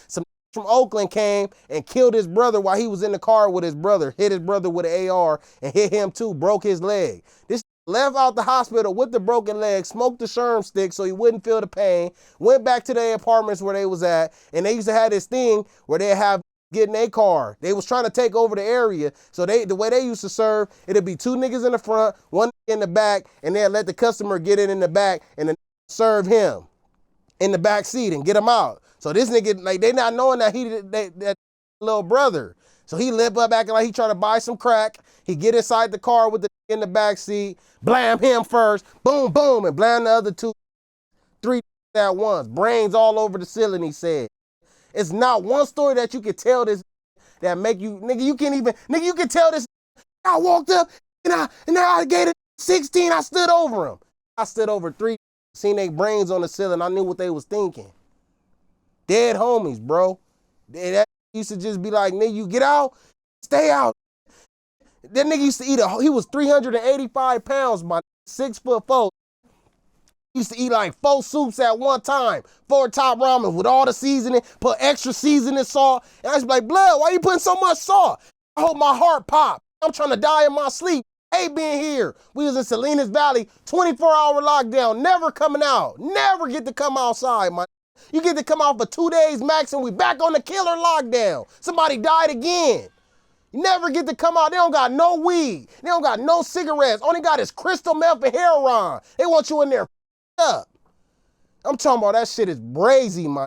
Some from Oakland came and killed his brother while he was in the car with his brother, hit his brother with an AR and hit him too, broke his leg. This left out the hospital with the broken leg, smoked the sherm stick so he wouldn't feel the pain, went back to their apartments where they was at, and they used to have this thing where they have get in their car. They was trying to take over the area. So the way they used to serve, it'd be two niggas in the front, one in the back, and they'd let the customer get in the back and then serve him in the back seat and get him out. So this nigga, like, they not knowing that that little brother. So he limp up acting like he trying to buy some crack. He get inside the car with the in the back seat, blam him first, boom, boom, and blam the other two, three at once. Brains all over the ceiling, he said. It's not one story that you can tell this that make you, nigga, you can tell this. I walked up and I gave it 16, I stood over him. I stood over three, seen their brains on the ceiling, I knew what they was thinking. Dead homies, bro. That used to just be like, nigga, you get out, stay out. That nigga used to eat he was 385 pounds, my 6'4". He used to eat like 4 soups at one time, 4 top ramen with all the seasoning, put extra seasoning salt. And I was like, blood, why you putting so much salt? I hope my heart pop. I'm trying to die in my sleep. Hate being here. We was in Salinas Valley, 24-hour lockdown, never coming out. Never get to come outside, man. You get to come out for 2 days max and we back on the killer lockdown. Somebody died again. You never get to come out. They don't got no weed. They don't got no cigarettes. Only got is crystal meth and heroin. They want you in there up. I'm talking about that shit is brazy, man.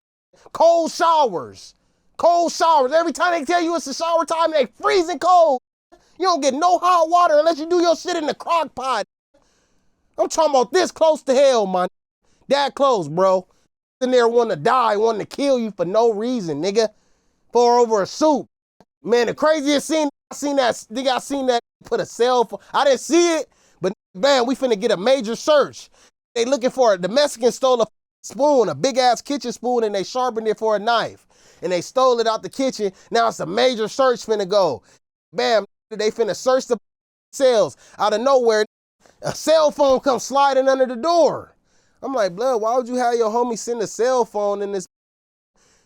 Cold showers. Cold showers. Every time they tell you it's the shower time, they freezing cold. You don't get no hot water unless you do your shit in the crock pot. I'm talking about this close to hell, man. That close, bro. In there wanting to die, wanting to kill you for no reason, nigga. Pour over a soup. Man, the craziest scene, I seen that put a cell phone. I didn't see it, but man, we finna get a major search. They looking for the Mexicans stole a spoon, a big ass kitchen spoon, and they sharpened it for a knife. And they stole it out the kitchen. Now it's a major search finna go. Bam, they finna search the cells. Out of nowhere, a cell phone comes sliding under the door. I'm like, blood, why would you have your homie send a cell phone in this?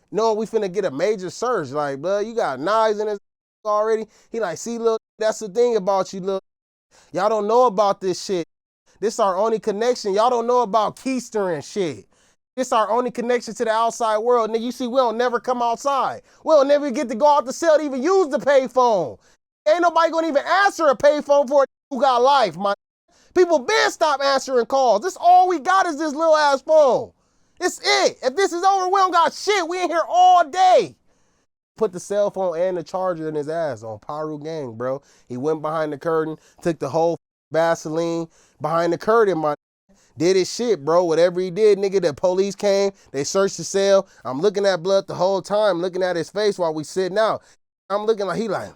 No, we finna get a major search. Like, blood, you got knives in this already. He like, see, look, that's the thing about you, look. Y'all don't know about this shit. This our only connection. Y'all don't know about keister and shit. This our only connection to the outside world. Nigga, you see, we don't never come outside. We don't never get to go out the cell to even use the payphone. Ain't nobody gonna even answer a payphone for a who got life, man. People been stop answering calls. This all we got is this little ass phone. It's it. If this is over, we don't got shit. We in here all day. Put the cell phone and the charger in his ass on Piru gang, bro. He went behind the curtain, took the whole Vaseline behind the curtain, my did his shit, bro. Whatever he did, nigga, the police came, they searched the cell. I'm looking at blood the whole time, looking at his face while we sitting out. I'm looking like, he like,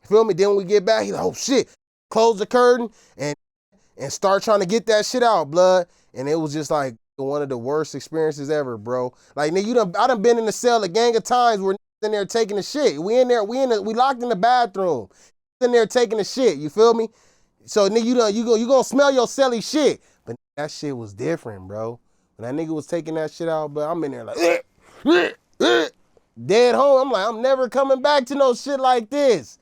feel me? Then when we get back, he like, oh shit. Close the curtain and start trying to get that shit out, blood. And it was just like one of the worst experiences ever, bro. Like, nigga, I done been in the cell a gang of times where in there taking the shit. We locked in the bathroom. In there taking the shit, you feel me? So nigga, you gonna smell your celly shit. But that shit was different, bro. When that nigga was taking that shit out, but I'm in there like, dead home. I'm like, I'm never coming back to no shit like this.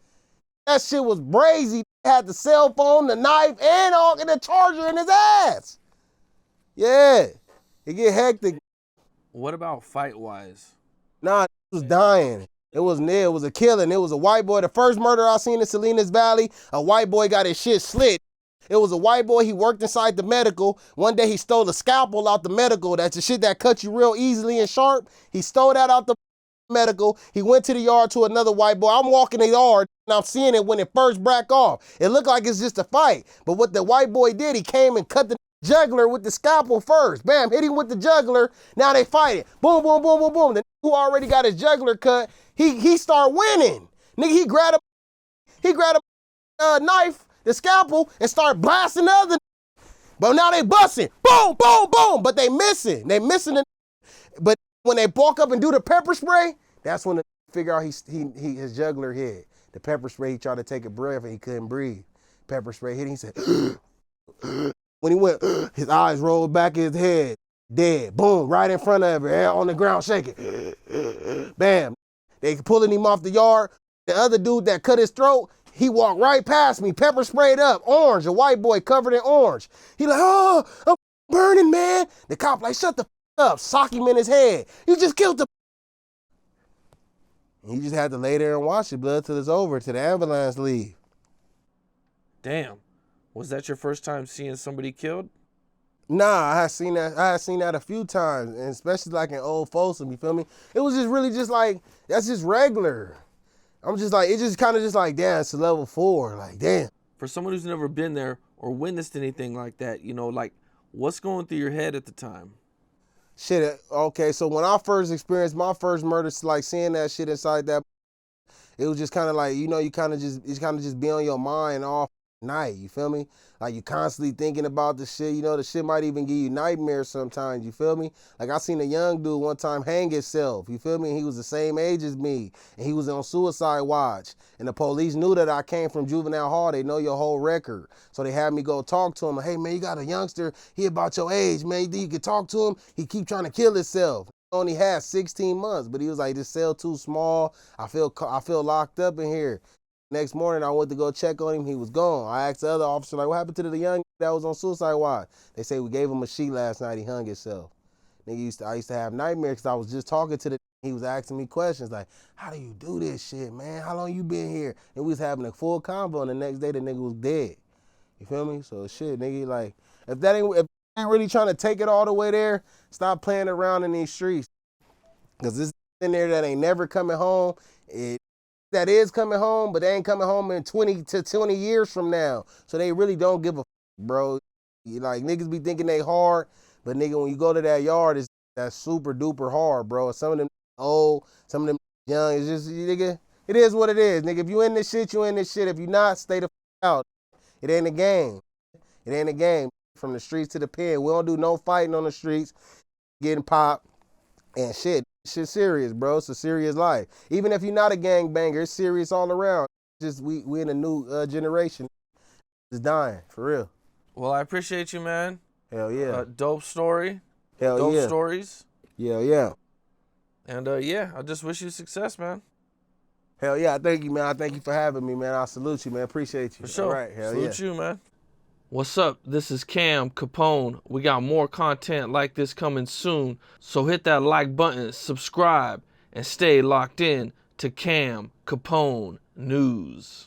That shit was brazy. Had the cell phone, the knife, and the charger in his ass. Yeah, it get hectic. What about fight-wise? Nah, it was dying. It was a killing. It was a white boy. The first murder I seen in Salinas Valley, a white boy got his shit slit. It was a white boy. He worked inside the medical. One day he stole a scalpel out the medical. That's the shit that cuts you real easily and sharp. He stole that out the medical. He went to the yard to another white boy. I'm walking the yard and I'm seeing it when it first brack off. It looked like it's just a fight. But what the white boy did, he came and cut the jugular with the scalpel first. Bam, hit him with the jugular. Now they fight it. Boom, boom, boom, boom, boom. The who already got his jugular cut, he start winning. Nigga, he grabbed a knife, the scalpel, and start blasting the other. But now they busting. Boom, boom, boom. But they missing. But when they walk up and do the pepper spray, that's when they figure out his jugular hit. The pepper spray, he tried to take a breath and he couldn't breathe. Pepper spray hit him. He said, when he went, his eyes rolled back in his head. Dead. Boom. Right in front of her. On the ground shaking. Bam. They pulling him off the yard. The other dude that cut his throat, he walked right past me. Pepper sprayed up. Orange. A white boy covered in orange. He like, oh, I'm burning, man. The cop like, shut the up. Sock him in his head. You just killed the. He just had to lay there and watch the blood till it's over, till the ambulance leave. Damn. Was that your first time seeing somebody killed? Nah, I had seen that a few times, and especially like in Old Folsom, you feel me? It was just really just like, that's just regular. I'm just like, it just kind of just like, damn, it's a level 4, like, damn. For someone who's never been there or witnessed anything like that, you know, like, what's going through your head at the time? Shit, okay, so when I first experienced my first murder, like seeing that shit inside that, it was just kind of like, you know, it's kind of just be on your mind all night, you feel me? Like you constantly thinking about the shit, you know, the shit might even give you nightmares sometimes, you feel me? Like I seen a young dude one time hang himself, you feel me? He was the same age as me, and he was on suicide watch. And the police knew that I came from juvenile hall, they know your whole record. So they had me go talk to him, hey man, you got a youngster, he about your age, man, you think you can talk to him? He keep trying to kill himself. He only had 16 months, but he was like, this cell too small, I feel locked up in here. Next morning, I went to go check on him. He was gone. I asked the other officer, like, what happened to the young that was on suicide watch? They say we gave him a sheet last night. He hung himself. Nigga I used to have nightmares because I was just talking to the. He was asking me questions like, how do you do this shit, man? How long you been here? And we was having a full convo, and the next day the nigga was dead. You feel me? So shit, nigga, like, if you ain't really trying to take it all the way there, stop playing around in these streets. Because this in there that ain't never coming home. That is coming home, but they ain't coming home in 20 to 20 years from now. So they really don't give a bro. Like, niggas be thinking they hard, but nigga, when you go to that yard, that's super duper hard, bro. Some of them old, some of them young. It's just, nigga, it is what it is. Nigga, if you in this shit, you in this shit. If you not, stay the out. It ain't a game. It ain't a game. From the streets to the pen. We don't do no fighting on the streets, getting popped and shit. Shit serious, bro. It's a serious life. Even if you're not a gangbanger, it's serious all around. Just we in a new generation. It's dying, for real. Well, I appreciate you, man. Hell yeah. Dope story. Hell dope yeah. stories. Yeah, yeah. And yeah, I just wish you success, man. Hell yeah. I thank you, man. I thank you for having me, man. I salute you, man. Appreciate you. For sure. All right. Hell salute yeah. you, man. What's up? This is Cam Capone. We got more content like this coming soon. So hit that like button, subscribe, and stay locked in to Cam Capone News.